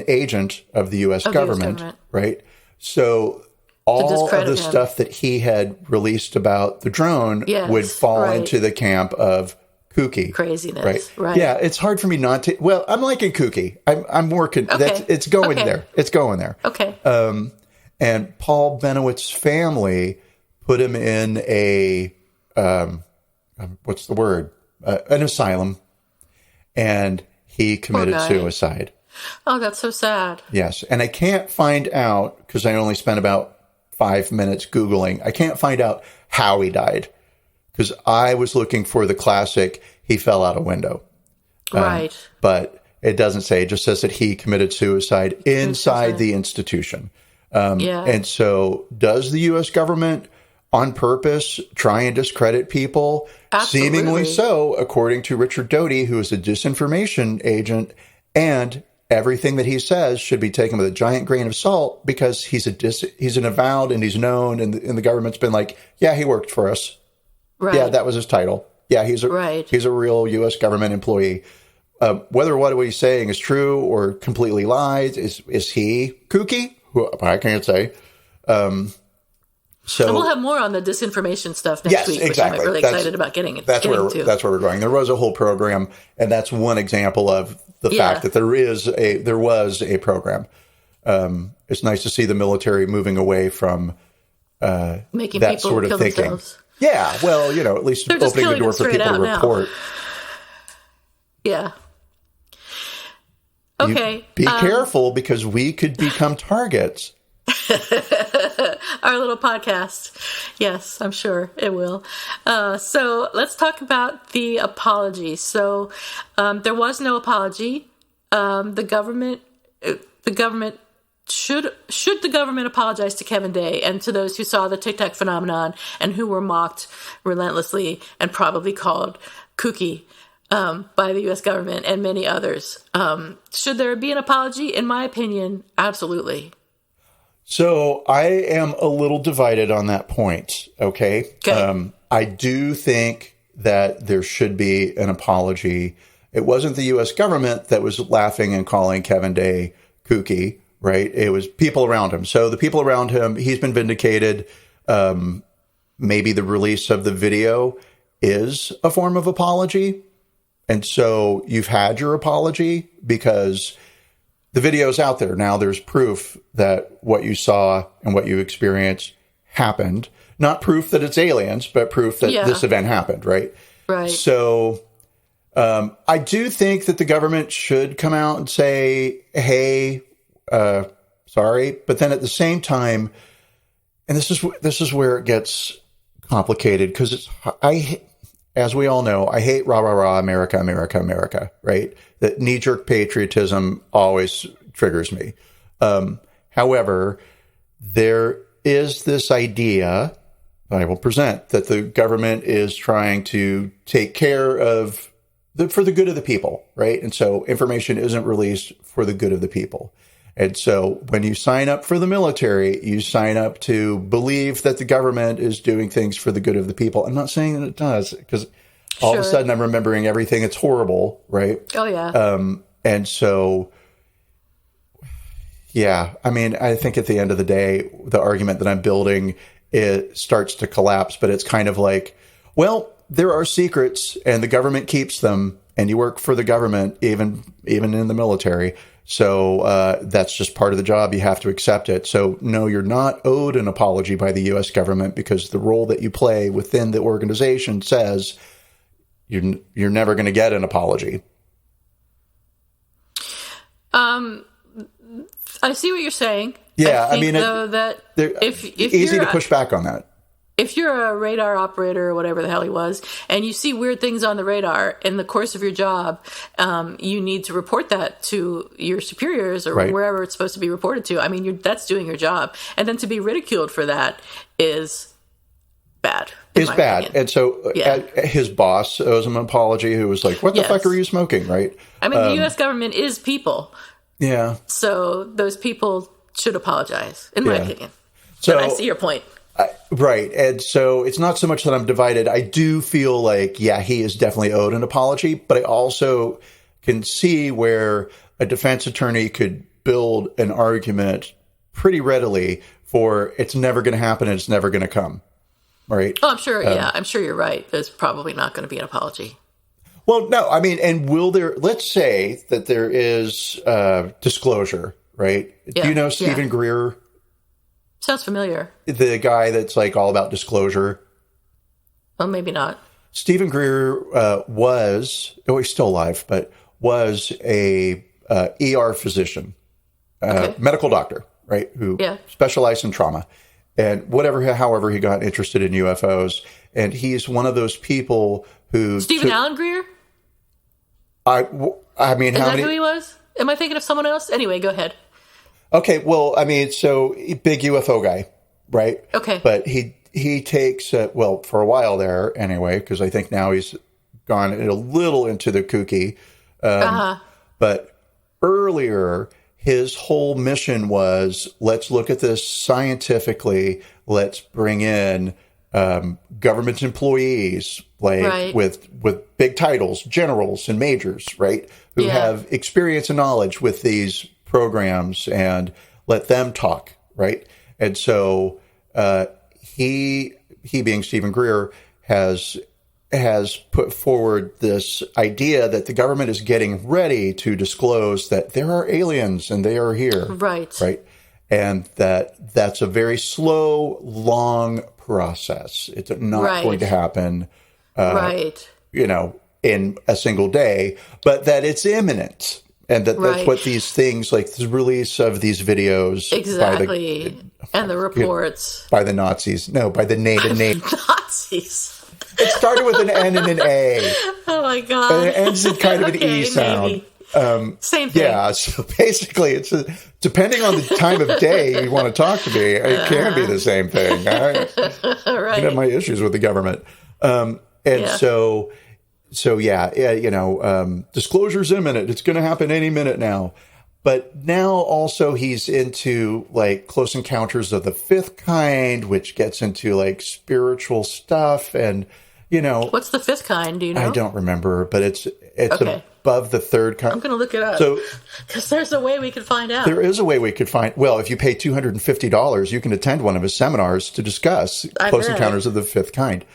agent of the U.S. government, right? So all of the stuff that he had released about the drone would fall into the camp of kooky craziness, right? Yeah, it's hard for me not to. Well, I'm liking kooky. I'm working. Okay. It's going there. It's going there. Okay. And Paul Benowitz's family put him in a what's the word? An asylum, and he committed suicide. Oh, that's so sad. Yes, and I can't find out because I only spent about 5 minutes Googling. I can't find out how he died. Because I was looking for the classic, he fell out a window. Right. But it doesn't say. It just says that he committed suicide inside the institution. And so does the U.S. government on purpose try and discredit people? Absolutely. Seemingly so, according to Richard Doty, who is a disinformation agent. And everything that he says should be taken with a giant grain of salt because he's an avowed and he's known. And the government's been like, yeah, he worked for us. Right. Yeah, that was his title. Yeah, he's a real U.S. government employee. Whether what he's saying is true or completely lies, is he kooky? I can't say. So we'll have more on the disinformation stuff next week, which I'm really excited about getting to. That's where we're going. There was a whole program, and that's one example of the fact that there was a program. It's nice to see the military moving away from making that people sort of kill thinking. Themselves. Yeah, well, at least opening the door for people to report. Yeah. Okay. Be careful because we could become targets. Our little podcast. Yes, I'm sure it will. So let's talk about the apology. So there was no apology. The government should the government apologize to Kevin Day and to those who saw the Tic Tac phenomenon and who were mocked relentlessly and probably called kooky by the U.S. government and many others. Should there be an apology? In my opinion, absolutely. So I am a little divided on that point. Okay. I do think that there should be an apology. It wasn't the U.S. government that was laughing and calling Kevin Day kooky. Right. It was people around him. So the people around him, he's been vindicated. Maybe the release of the video is a form of apology. And so you've had your apology because the video's out there. Now there's proof that what you saw and what you experienced happened. Not proof that it's aliens, but proof that this event happened. Right. Right. So I do think that the government should come out and say, hey, sorry, but then at the same time, and this is where it gets complicated because as we all know, I hate rah, rah, rah, America, America, America, right? That knee-jerk patriotism always triggers me. However, there is this idea that I will present that the government is trying to take care of for the good of the people, right? And so information isn't released for the good of the people. And so when you sign up for the military, you sign up to believe that the government is doing things for the good of the people. I'm not saying that it does, because all of a sudden I'm remembering everything that's horrible, right? Oh, yeah. And so, Yeah. I mean, I think at the end of the day, the argument that I'm building, it starts to collapse, but it's kind of like, well, there are secrets and the government keeps them and you work for the government, even in the military. So that's just part of the job. You have to accept it. So no, you're not owed an apology by the U.S. government because the role that you play within the organization says you're never going to get an apology. I see what you're saying. Yeah, I mean, though, that if easy to push back on that. If you're a radar operator or whatever the hell he was, and you see weird things on the radar in the course of your job, you need to report that to your superiors or wherever it's supposed to be reported to. I mean, that's doing your job. And then to be ridiculed for that is bad. Is bad. Opinion. And so his boss owes him an apology, who was like, what the fuck are you smoking, right? I mean, the U.S. government is people. Yeah. So those people should apologize, in my opinion. So but I see your point. Right. And so it's not so much that I'm divided. I do feel like, he is definitely owed an apology, but I also can see where a defense attorney could build an argument pretty readily for it's never going to happen and it's never going to come. Right. Oh, I'm sure. I'm sure you're right. There's probably not going to be an apology. Well, no, I mean, and let's say that there is disclosure, right? Yeah, do you know Stephen Greer? Sounds familiar. The guy that's like all about disclosure. Well, maybe not. Stephen Greer he's still alive, but was a ER physician, medical doctor, right? Who specialized in trauma and however he got interested in UFOs. And he's one of those people who... Stephen Allen Greer? I mean, Is that who he was? Am I thinking of someone else? Anyway, go ahead. Okay, well, I mean, so big UFO guy, right? Okay. But he takes, for a while there anyway, because I think now he's gone a little into the kooky. But earlier, his whole mission was, let's look at this scientifically. Let's bring in government employees, with big titles, generals and majors, right? Who have experience and knowledge with these programs and let them talk, right? And so he being Stephen Greer has put forward this idea that the government is getting ready to disclose that there are aliens and they are here, right? And that's a very slow, long process. It's not going to happen, in a single day, but that it's imminent. And that's what these things, like the release of these videos. Exactly. And the reports. By the Nazis. No, by the native Nazis. It started with an N and an A. Oh, my God. And it ends in kind of an E sound. Same thing. Yeah, so basically, it's depending on the time of day you want to talk to me, it can be the same thing. I have my issues with the government. Disclosure's imminent. It's going to happen any minute now. But now also he's into like Close Encounters of the Fifth Kind, which gets into like spiritual stuff. And, what's the fifth kind? Do you know? I don't remember, but it's above the third kind. I'm going to look it up. Because there's a way we could find out. There is a way we could find. Well, if you pay $250, you can attend one of his seminars to discuss Close Encounters of the Fifth Kind.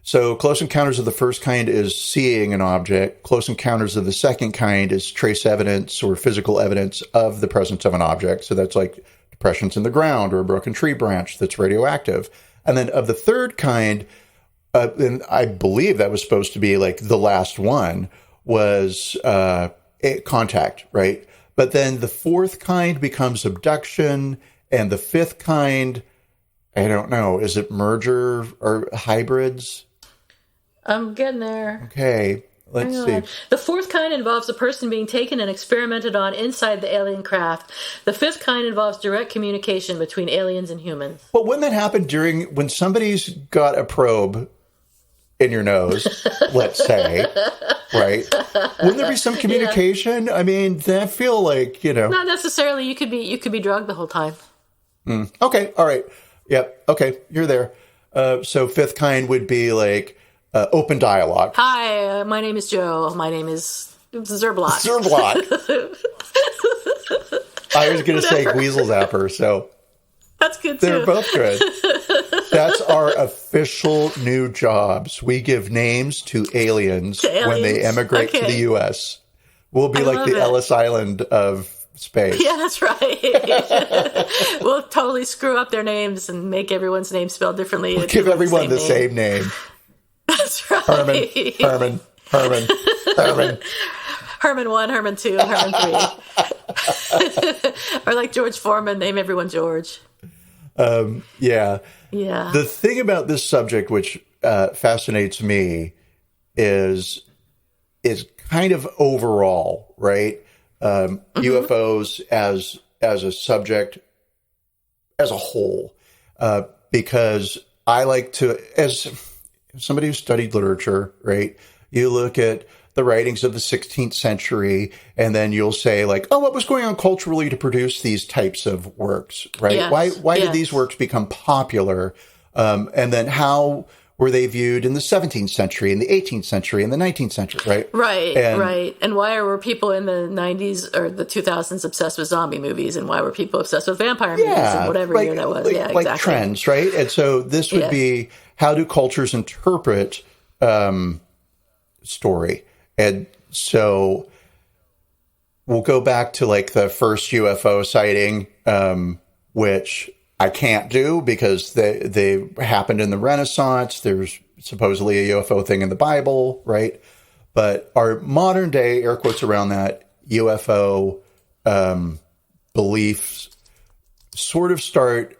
So Close Encounters of the First Kind is seeing an object. Close Encounters of the Second Kind is trace evidence or physical evidence of the presence of an object. So that's like depressions in the ground or a broken tree branch that's radioactive. And then of the third kind, and I believe that was supposed to be like the last one, was contact, right? But then the fourth kind becomes abduction, and the fifth kind, I don't know, is it merger or hybrids? I'm getting there. Okay, let's see. The fourth kind involves a person being taken and experimented on inside the alien craft. The fifth kind involves direct communication between aliens and humans. Well, wouldn't that happen when somebody's got a probe in your nose, let's say, right? Wouldn't there be some communication? I mean, I feel like, Not necessarily. You could be drugged the whole time. Okay, all right. Yep, okay, you're there. So fifth kind would be like open dialogue. Hi, my name is Joe. My name is Zerblot. I was going to say Weasel Zapper, so that's good too. They're both good. That's our official new jobs. We give names to aliens when they emigrate to the U.S. We'll be like the Ellis Island of space. Yeah, that's right. We'll totally screw up their names and make everyone's name spelled differently. We'll give everyone the same name. That's right. Herman. Herman 1, Herman 2, Herman 3. Or like George Foreman, name everyone George. Yeah. Yeah. The thing about this subject, which fascinates me, is kind of overall, right? UFOs as a subject as a whole, because I like to, as somebody who studied literature, right? You look at the writings of the 16th century, and then you'll say like, oh, what was going on culturally to produce these types of works, right? Yes. Why did these works become popular? And then how were they viewed in the 17th century, in the 18th century, in the 19th century, right? Right. And why were people in the 90s or the 2000s obsessed with zombie movies, and why were people obsessed with vampire movies and whatever year that was? Exactly. Like trends, right? And so this would be, how do cultures interpret story? And so we'll go back to like the first UFO sighting, which I can't do because they happened in the Renaissance. There's supposedly a UFO thing in the Bible, right? But our modern day, air quotes around that, UFO beliefs sort of start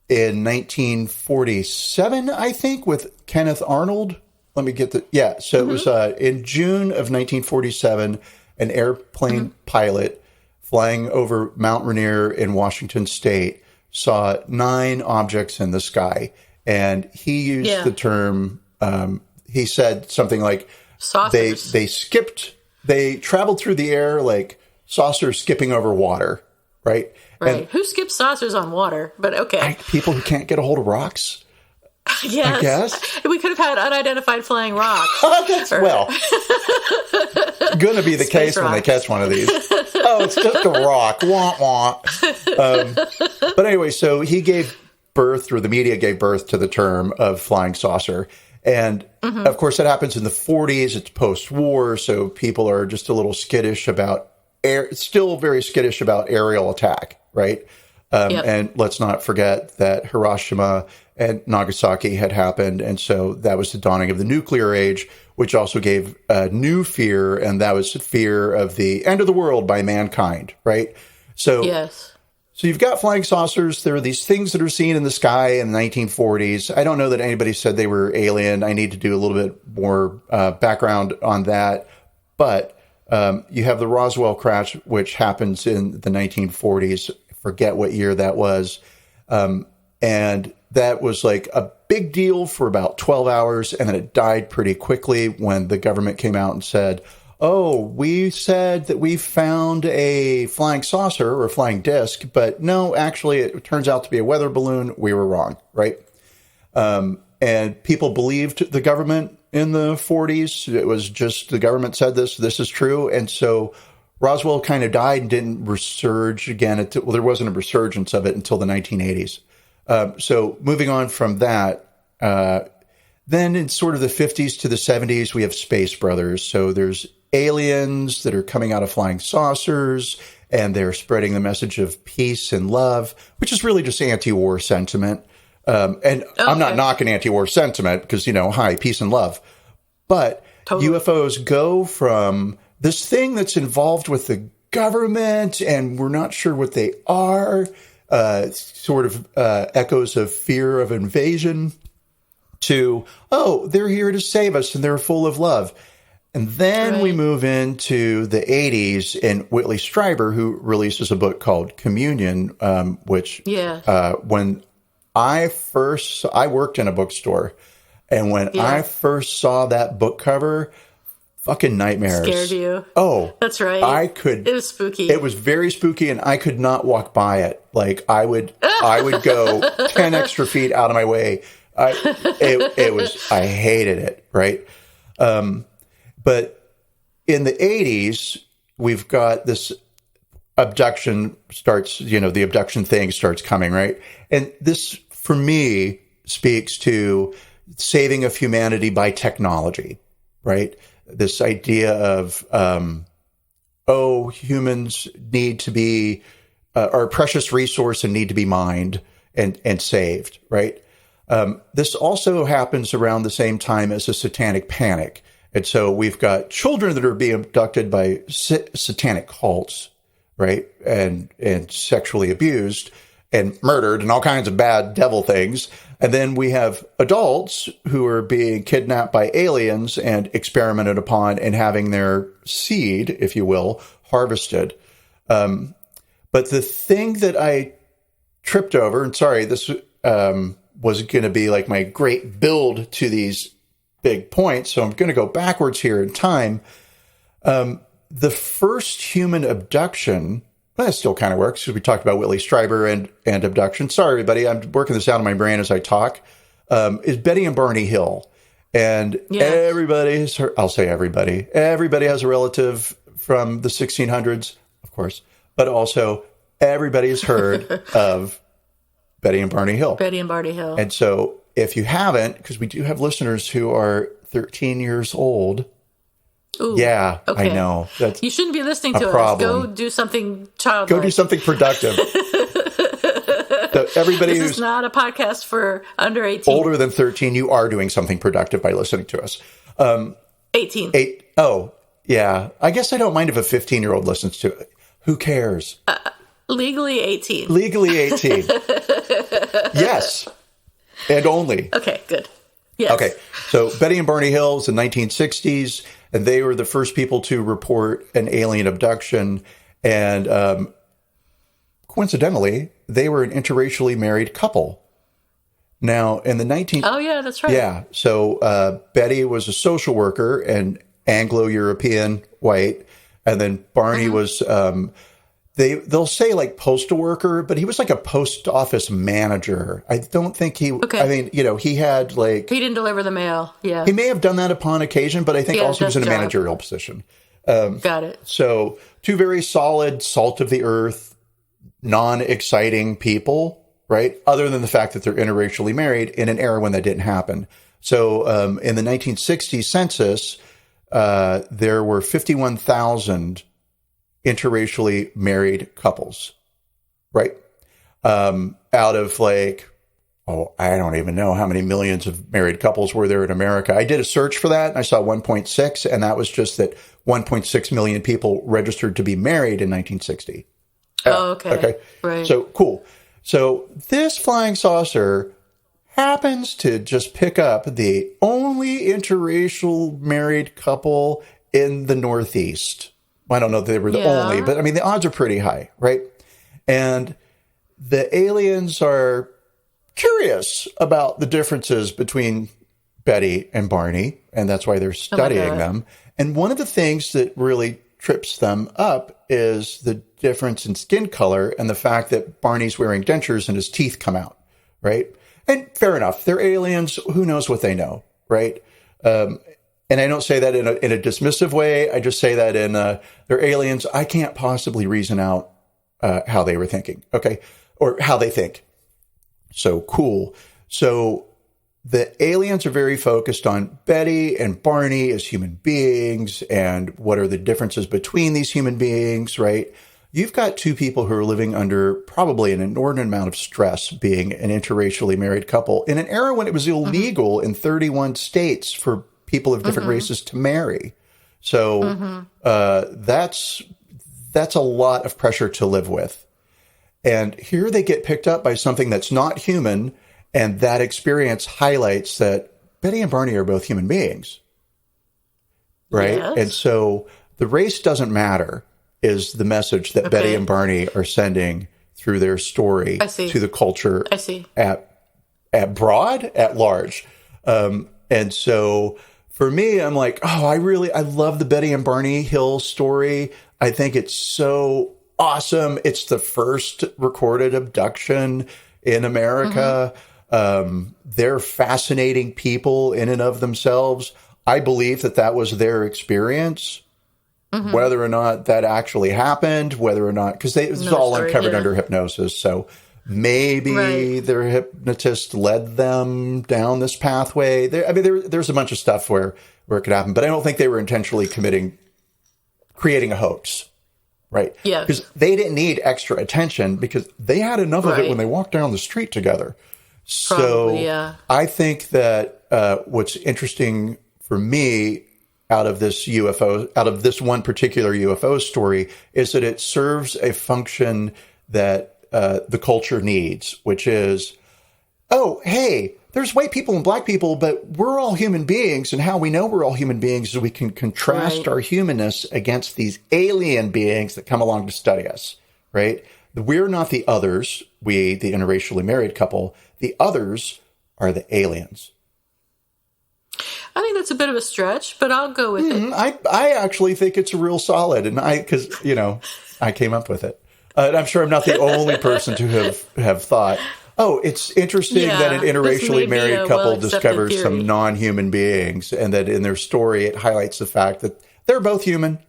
in 1947, I think, with Kenneth Arnold. Let me get so it was in June of 1947, an airplane pilot flying over Mount Rainier in Washington State saw 9 objects in the sky. And he used the term, he said something like, saucers. They traveled through the air like saucers skipping over water, right? Right. And who skips saucers on water? But okay. People who can't get a hold of rocks. Yes. I guess. We could have had unidentified flying rocks. Well, going to be the case when they catch one of these. Oh, it's just a rock. Wah, wah. But anyway, so he gave birth, or the media gave birth to the term of flying saucer. And of course, that happens in the 40s. It's post-war, so people are just a little skittish about still very skittish about aerial attack, right? And let's not forget that Hiroshima and Nagasaki had happened. And so that was the dawning of the nuclear age, which also gave a new fear. And that was the fear of the end of the world by mankind, right? So, so you've got flying saucers. There are these things that are seen in the sky in the 1940s. I don't know that anybody said they were alien. I need to do a little bit more background on that. But you have the Roswell Crash, which happens in the 1940s. I forget what year that was. And that was like a big deal for about 12 hours. And then it died pretty quickly when the government came out and said, oh, we said that we found a flying saucer or a flying disc, but no, actually it turns out to be a weather balloon. We were wrong, right? And people believed the government in the 40s. It was just the government said this is true. And so Roswell kind of died and didn't resurge again. There wasn't a resurgence of it until the 1980s. So moving on from that, then in sort of the 50s to the 70s, we have Space Brothers. So there's aliens that are coming out of flying saucers, and they're spreading the message of peace and love, which is really just anti-war sentiment. And I'm not knocking anti-war sentiment because, hi, peace and love. But UFOs go from this thing that's involved with the government, and we're not sure what they are, sort of echoes of fear of invasion, to, oh, they're here to save us and they're full of love. And then we move into the 80s, and Whitley Strieber, who releases a book called Communion, which when I worked in a bookstore, and when I first saw that book cover, fucking nightmares. Scared you? Oh, that's right. It was spooky. It was very spooky, and I could not walk by it. Like I would go 10 extra feet out of my way. I hated it. Right. But in the 80s, we've got this abduction starts, the abduction thing starts coming, right? And this, for me, speaks to saving of humanity by technology, right? This idea of, humans need to be, are a precious resource and need to be mined and saved, right? This also happens around the same time as the satanic panic. And so we've got children that are being abducted by satanic cults, right? And sexually abused and murdered and all kinds of bad devil things. And then we have adults who are being kidnapped by aliens and experimented upon and having their seed, if you will, harvested. But the thing that I tripped over, and sorry, this was going to be like my great build to these big points, so I'm going to go backwards here in time. The first human abduction, that still kind of works because we talked about Whitley Strieber and abduction. Sorry, everybody, I'm working this out in my brain as I talk. Is Betty and Barney Hill. And everybody has heard, I'll say everybody has a relative from the 1600s, of course, but also everybody has heard of Betty and Barney Hill. Betty and Barney Hill. And so if you haven't, because we do have listeners who are 13 years old. Ooh, yeah, okay. I know. That's you shouldn't be listening to problem. us. Go do something childlike. Go do something productive. So everybody this is not a podcast for under 18. Older than 13, you are doing something productive by listening to us. 18. Oh, yeah. I guess I don't mind if a 15-year-old listens to it. Who cares? Legally 18. Legally 18. Yes. And only. Okay, good. Yes. Okay. So Betty and Barney Hill is the 1960s, and they were the first people to report an alien abduction. And coincidentally, they were an interracially married couple. Now, in the Oh, yeah, that's right. Yeah. So Betty was a social worker and Anglo-European white, and then Barney was... They'll say like postal worker, but he was like a post office manager. I don't think he, okay. I mean, he had like... He didn't deliver the mail, yeah. He may have done that upon occasion, but I think also he was in a managerial position. Got it. So two very solid, salt of the earth, non-exciting people, right? Other than the fact that they're interracially married in an era when that didn't happen. So in the 1960 census, there were 51,000 interracially married couples, right? Out of like, I don't even know how many millions of married couples were there in America. I did a search for that and I saw 1.6, and that was just that 1.6 million people registered to be married in 1960. Oh, okay. Okay. Right. So cool. So this flying saucer happens to just pick up the only interracial married couple in the Northeast. I don't know if they were the only, but I mean, the odds are pretty high, right? And the aliens are curious about the differences between Betty and Barney, and that's why they're studying them. And one of the things that really trips them up is the difference in skin color and the fact that Barney's wearing dentures and his teeth come out, right? And fair enough, they're aliens. Who knows what they know, right? And I don't say that in a dismissive way. I just say that in they're aliens. I can't possibly reason out how they were thinking, okay? Or how they think. So cool. So the aliens are very focused on Betty and Barney as human beings and what are the differences between these human beings, right? You've got two people who are living under probably an inordinate amount of stress being an interracially married couple in an era when it was illegal in 31 states for people of different races to marry. So that's a lot of pressure to live with. And here they get picked up by something that's not human, and that experience highlights that Betty and Barney are both human beings. Right? Yes. And so the race doesn't matter is the message that Betty and Barney are sending through their story to the culture at large. And so for me, I'm like, I love the Betty and Barney Hill story. I think it's so awesome. It's the first recorded abduction in America. They're fascinating people in and of themselves. I believe that was their experience. whether or not that actually happened, whether or not, because it was all uncovered under hypnosis. So maybe their hypnotist led them down this pathway. There's a bunch of stuff where it could happen, but I don't think they were intentionally creating a hoax. Right. Yeah. Because they didn't need extra attention because they had enough of it when they walked down the street together. So I think that what's interesting for me out of this one particular UFO story is that it serves a function that the culture needs, which is, oh, hey, there's white people and black people, but we're all human beings. And how we know we're all human beings is we can contrast our humanness against these alien beings that come along to study us, right? We're not the others, the interracially married couple. The others are the aliens. I think that's a bit of a stretch, but I'll go with it. I actually think it's real solid, and because I came up with it. And I'm sure I'm not the only person to have thought, oh, it's interesting that an interracially married couple discovers some non-human beings, and that in their story it highlights the fact that they're both human,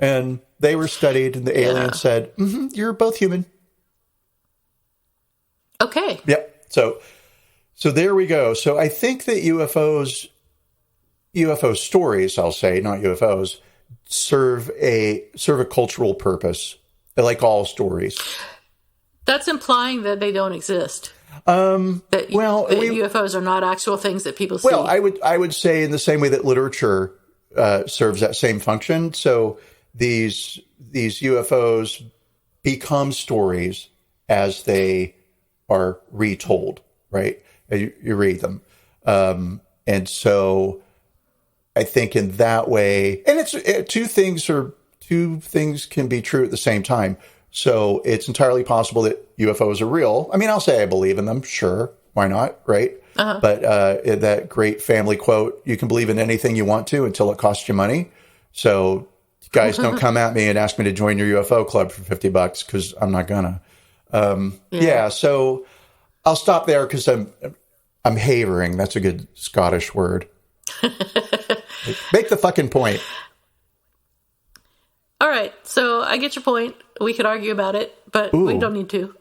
and they were studied, and the alien said, you're both human. Okay. Yep. So there we go. So I think that UFO stories, I'll say, not UFOs, serve a cultural purpose, like all stories. That's implying that they don't exist. That UFOs are not actual things that people see. Well, I would say in the same way that literature serves that same function. So these UFOs become stories as they are retold, right? You read them. And so I think in that way, and two things can be true at the same time. So it's entirely possible that UFOs are real. I mean, I'll say I believe in them. Sure. Why not? Right. But that great family quote, you can believe in anything you want to until it costs you money. So guys, don't come at me and ask me to join your UFO club for $50 because I'm not gonna. So I'll stop there because I'm havering. That's a good Scottish word. Make the fucking point. All right, so I get your point. We could argue about it, but we don't need to.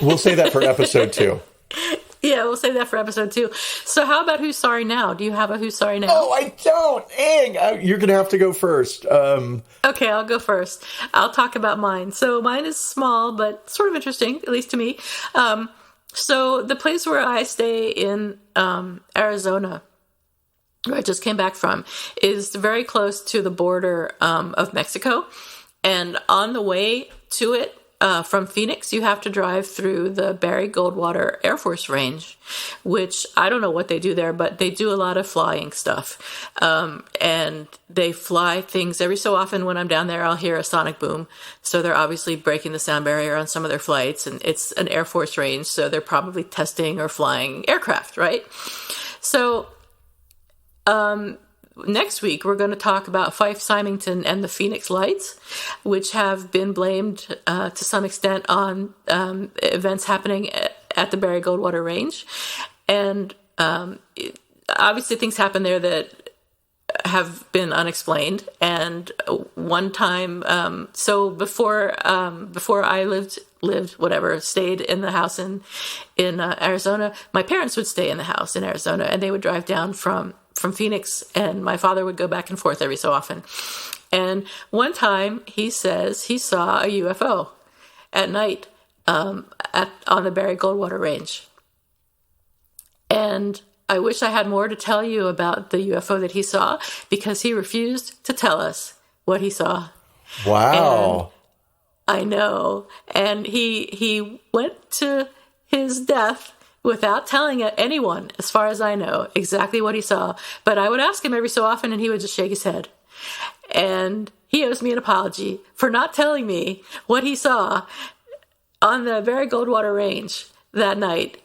We'll say that for episode 2. Yeah, we'll save that for episode 2. So how about Who's Sorry Now? Do you have a Who's Sorry Now? Oh, I don't. Dang, you're going to have to go first. Okay, I'll go first. I'll talk about mine. So mine is small, but sort of interesting, at least to me. So the place where I stay in Arizona, where I just came back from, is very close to the border of Mexico. And on the way to it, from Phoenix, you have to drive through the Barry Goldwater Air Force Range, which I don't know what they do there, but they do a lot of flying stuff. And they fly things every so often. When I'm down there, I'll hear a sonic boom. So they're obviously breaking the sound barrier on some of their flights. And it's an Air Force range, so they're probably testing or flying aircraft, right? So next week, we're going to talk about Fife Symington and the Phoenix Lights, which have been blamed to some extent on events happening at the Barry Goldwater Range. And obviously things happen there that have been unexplained. And one time, so before I stayed in the house in Arizona, my parents would stay in the house in Arizona, and they would drive down from Phoenix, and my father would go back and forth every so often. And one time he says he saw a UFO at night on the Barry Goldwater Range. And I wish I had more to tell you about the UFO that he saw, because he refused to tell us what he saw. Wow. And I know. And he went to his death without telling anyone, as far as I know, exactly what he saw. But I would ask him every so often, and he would just shake his head. And he owes me an apology for not telling me what he saw on the Barry Goldwater Range that night,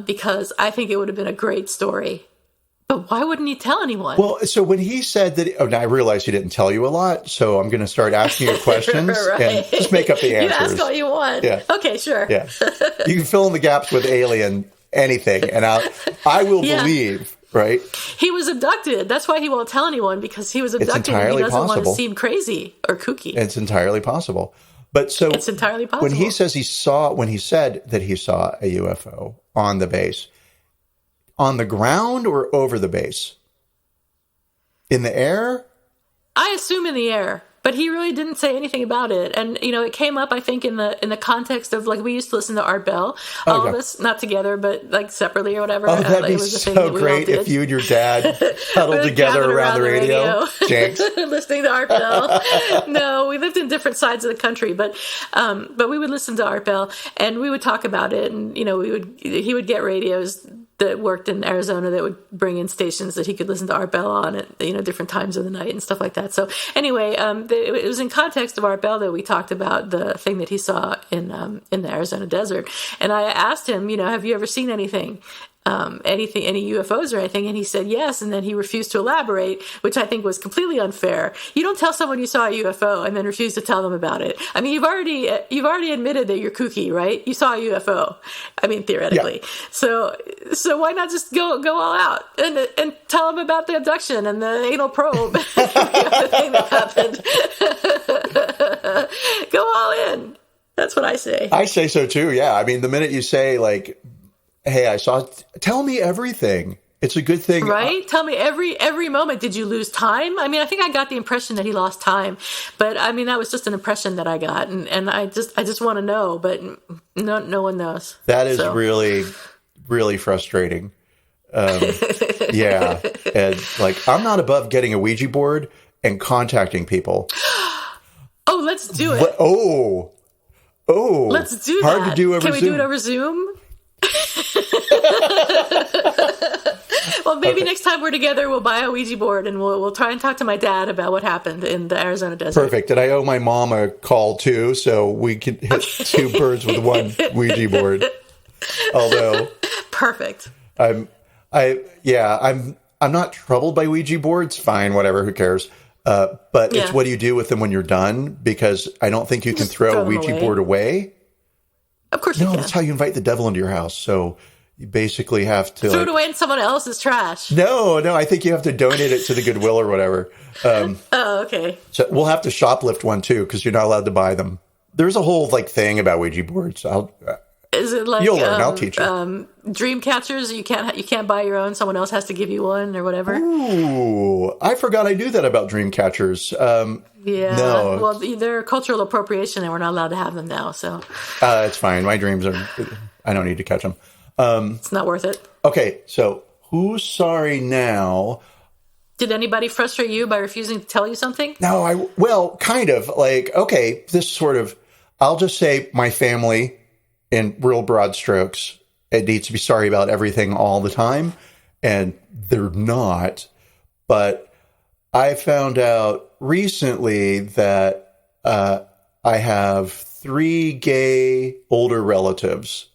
because I think it would have been a great story. But why wouldn't he tell anyone? Well, so when he said that, now I realize he didn't tell you a lot, so I'm going to start asking you questions right. and just make up the answers. You ask all you want. Yeah. Okay, sure. Yeah. You can fill in the gaps with alien anything, and I will believe, Right? He was abducted. That's why he won't tell anyone, because he was abducted and he doesn't want to seem crazy or kooky. It's entirely possible. But so it's entirely possible. When he said that he saw a UFO on the base, on the ground or over the base? In the air? I assume in the air. But he really didn't say anything about it. And, it came up, I think, in the context of, like, we used to listen to Art Bell. All of us, not together, but, like, separately or whatever. Oh, that'd be so great if you and your dad huddled together around the radio. Jinx. Listening to Art Bell. No, we lived in different sides of the country, but we would listen to Art Bell, and we would talk about it, and, he would get radios that worked in Arizona that would bring in stations that he could listen to Art Bell on at different times of the night and stuff like that. So anyway, it was in context of Art Bell that we talked about the thing that he saw in the Arizona desert. And I asked him, have you ever seen anything? Any UFOs or anything? And he said yes, and then he refused to elaborate, which I think was completely unfair. You don't tell someone you saw a UFO and then refuse to tell them about it. I mean, you've already admitted that you're kooky, right? You saw a UFO. I mean, theoretically. Yeah. So why not just go all out and tell them about the abduction and the anal probe, the other thing that happened. Go all in. That's what I say. I say so too. Yeah. I mean, the minute you say, like, hey, tell me everything. It's a good thing. Right? Tell me every moment. Did you lose time? I mean, I think I got the impression that he lost time, but I mean, that was just an impression that I got. And I just want to know, but no one knows. That is really, really frustrating. Yeah. And like, I'm not above getting a Ouija board and contacting people. Oh, let's do it. Oh, let's do hard that. To do over Zoom. Can we do it over Zoom? Well, maybe next time we're together, we'll buy a Ouija board and we'll try and talk to my dad about what happened in the Arizona desert. Perfect. And I owe my mom a call too, so we can hit two birds with one Ouija board. Although, perfect. I'm not troubled by Ouija boards. Fine, whatever. Who cares? But it's what do you do with them when you're done? Because I don't think you can throw a Ouija board away. Of course you can. No, that's how you invite the devil into your house. So you basically have to throw it away in someone else's trash. No, I think you have to donate it to the Goodwill or whatever. Okay. So we'll have to shoplift one too, because you're not allowed to buy them. There's a whole thing about Ouija boards. Is it like you'll learn? I'll teach you. Dream catchers? You can't buy your own. Someone else has to give you one or whatever. Ooh, I forgot I knew that about dream catchers. Yeah. No. Well, they're cultural appropriation, and we're not allowed to have them now. So it's fine. My dreams I don't need to catch them. It's not worth it. Okay, so who's sorry now? Did anybody frustrate you by refusing to tell you something? No, kind of. Like, okay, this sort of. I'll just say my family, in real broad strokes, it needs to be sorry about everything all the time, and they're not. But I found out recently that I have 3 gay older relatives,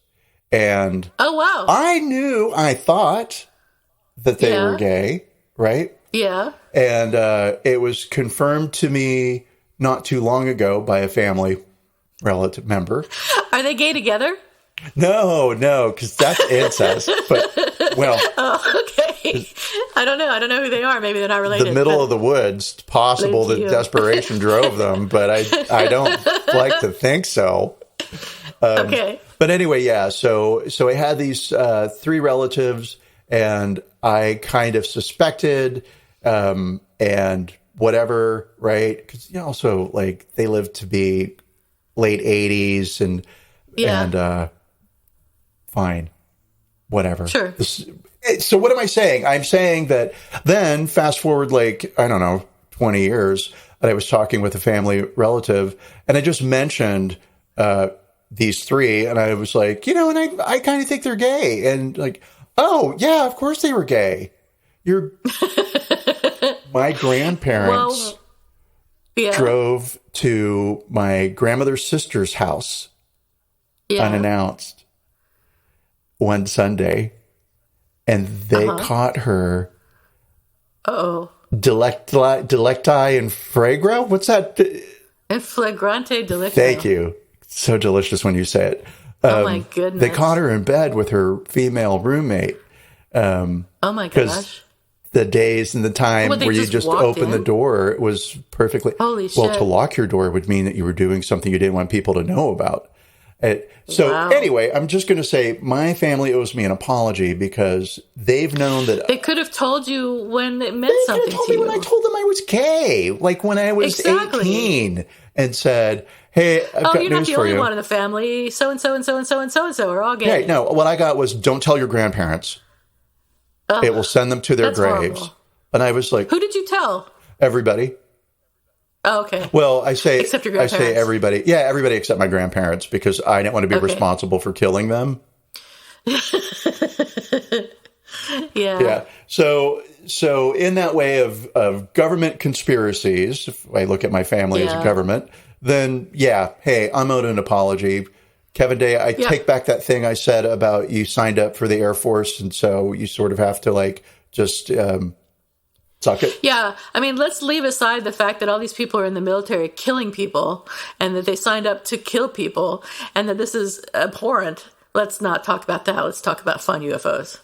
and oh wow, I thought that they were gay, right? Yeah, and it was confirmed to me not too long ago by a family relative member. Are they gay together? No, because that's incest. But well, oh, okay. I don't know who they are. Maybe they're not related. The middle of the woods. It's possible that desperation drove them, but I don't like to think so. Okay. But anyway, yeah. So I had these 3 relatives, and I kind of suspected, and whatever, right? Because also like they lived to be late 80s, and fine, whatever. Sure. So what am I saying? I'm saying that then fast forward, like, I don't know, 20 years, and I was talking with a family relative, and I just mentioned these 3, and I was like, and I kind of think they're gay. And like, oh, yeah, of course they were gay. My grandparents drove to my grandmother's sister's house unannounced one Sunday, and they caught her. Delecti and fragra? What's that? In flagrante delicto. Thank you. So delicious when you say it. Oh my goodness. They caught her in bed with her female roommate, Oh my gosh. The days and the time where you just open the door, it was perfectly... Holy shit. Well, to lock your door would mean that you were doing something you didn't want people to know about. Anyway, I'm just going to say my family owes me an apology because they've known that... They could have told you when it meant something to you. They could have told me when I told them I was gay, like when I was 18, and said, hey, I've got news for you. You're not the only one in the family. So-and-so and so-and-so and so-and-so are all gay. Yeah, no, what I got was, don't tell your grandparents. It will send them to their graves. Horrible. And I was like... Who did you tell? Everybody. Oh, okay. Well, I say... Except your grandparents. I say everybody. Yeah, everybody except my grandparents, because I didn't want to be responsible for killing them. Yeah. So in that way of government conspiracies, if I look at my family as a government, then, hey, I'm owed an apology. Kevin Day, I take back that thing I said about you signed up for the Air Force, and so you sort of have to, just... suck it. Yeah. I mean, let's leave aside the fact that all these people are in the military killing people and that they signed up to kill people and that this is abhorrent. Let's not talk about that. Let's talk about fun UFOs.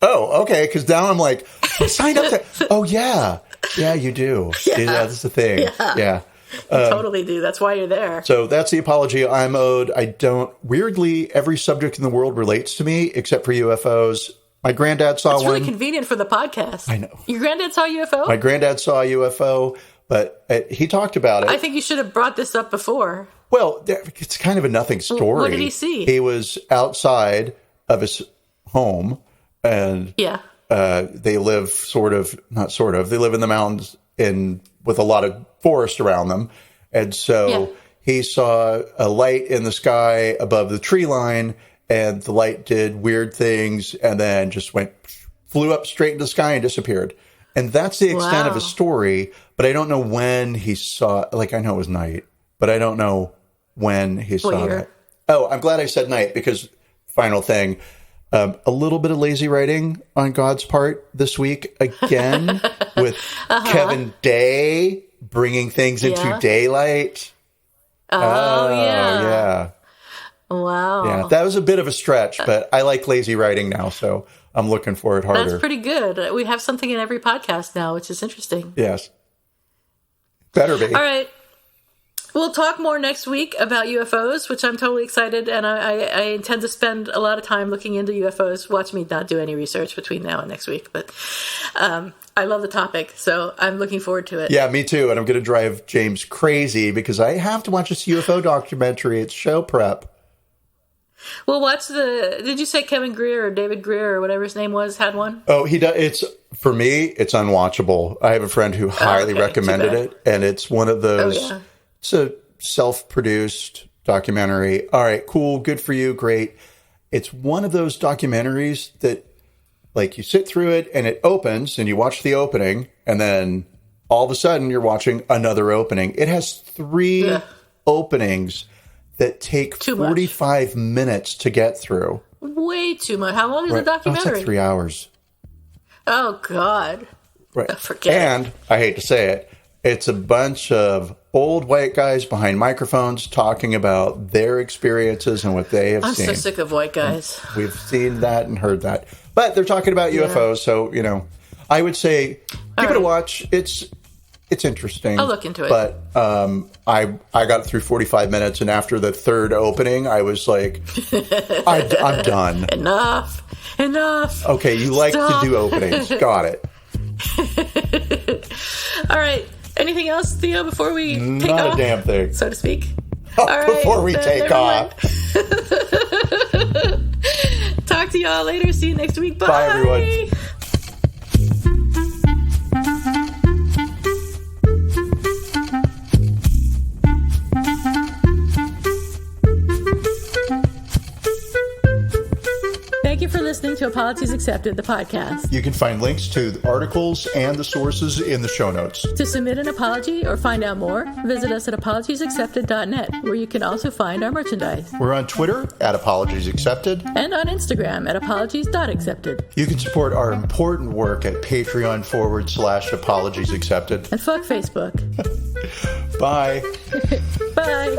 Oh, okay. Because now I'm like, I signed up to... Oh, yeah. Yeah, you do. Yeah, that's the thing. Yeah. You totally do. That's why you're there. So that's the apology I'm owed. Weirdly, every subject in the world relates to me except for UFOs. My granddad saw one. It's really convenient for the podcast. I know. Your granddad saw a UFO? My granddad saw a UFO, but he talked about it. I think you should have brought this up before. Well, it's kind of a nothing story. What did he see? He was outside of his home, and they live they live in the mountains with a lot of forest around them. And so he saw a light in the sky above the tree line, and the light did weird things and then just flew up straight into the sky and disappeared. And that's the extent of his story, but I don't know when he saw, I know it was night, but I don't know when he saw that. Oh, I'm glad I said night because, final thing, a little bit of lazy writing on God's part this week again with Kevin Day bringing things into daylight. Oh, yeah. Wow. Yeah, that was a bit of a stretch, but I like lazy writing now, so I'm looking for it harder. That's pretty good. We have something in every podcast now, which is interesting. Yes. Better be. All right. We'll talk more next week about UFOs, which I'm totally excited, and I intend to spend a lot of time looking into UFOs. Watch me not do any research between now and next week, but I love the topic, so I'm looking forward to it. Yeah, me too, and I'm going to drive James crazy because I have to watch this UFO documentary. It's show prep. Well, did you say Kevin Greer or David Greer or whatever his name was had one? Oh, he does. For me, it's unwatchable. I have a friend who highly recommended it, and it's one of those, it's a self-produced documentary. All right, cool, good for you, great. It's one of those documentaries that, you sit through it, and it opens, and you watch the opening, and then all of a sudden, you're watching another opening. It has 3 openings that take 45 minutes to get through. Way too much. How long is the documentary? It's like 3 hours. Oh, God. Right. Forget it. I hate to say it, it's a bunch of old white guys behind microphones talking about their experiences and what they have seen. I'm so sick of white guys. We've seen that and heard that. But they're talking about UFOs, so, I would say give it a watch. It's interesting. I'll look into it. But I got through 45 minutes, and after the third opening, I was like, I'm done. Enough. Okay, you like to do openings. Got it. All right. Anything else, Theo, before we take off? Not a damn thing. So to speak? All right, before we take off. Talk to y'all later. See you next week. Bye. Bye, everyone. Thank you for listening to Apologies Accepted, the podcast. You can find links to the articles and the sources in the show notes. To submit an apology or find out more, visit us at apologiesaccepted.net, where you can also find our merchandise. We're on Twitter at Apologies Accepted. And on Instagram at apologies.accepted. You can support our important work at Patreon.com/Apologies Accepted. And fuck Facebook. Bye. Bye.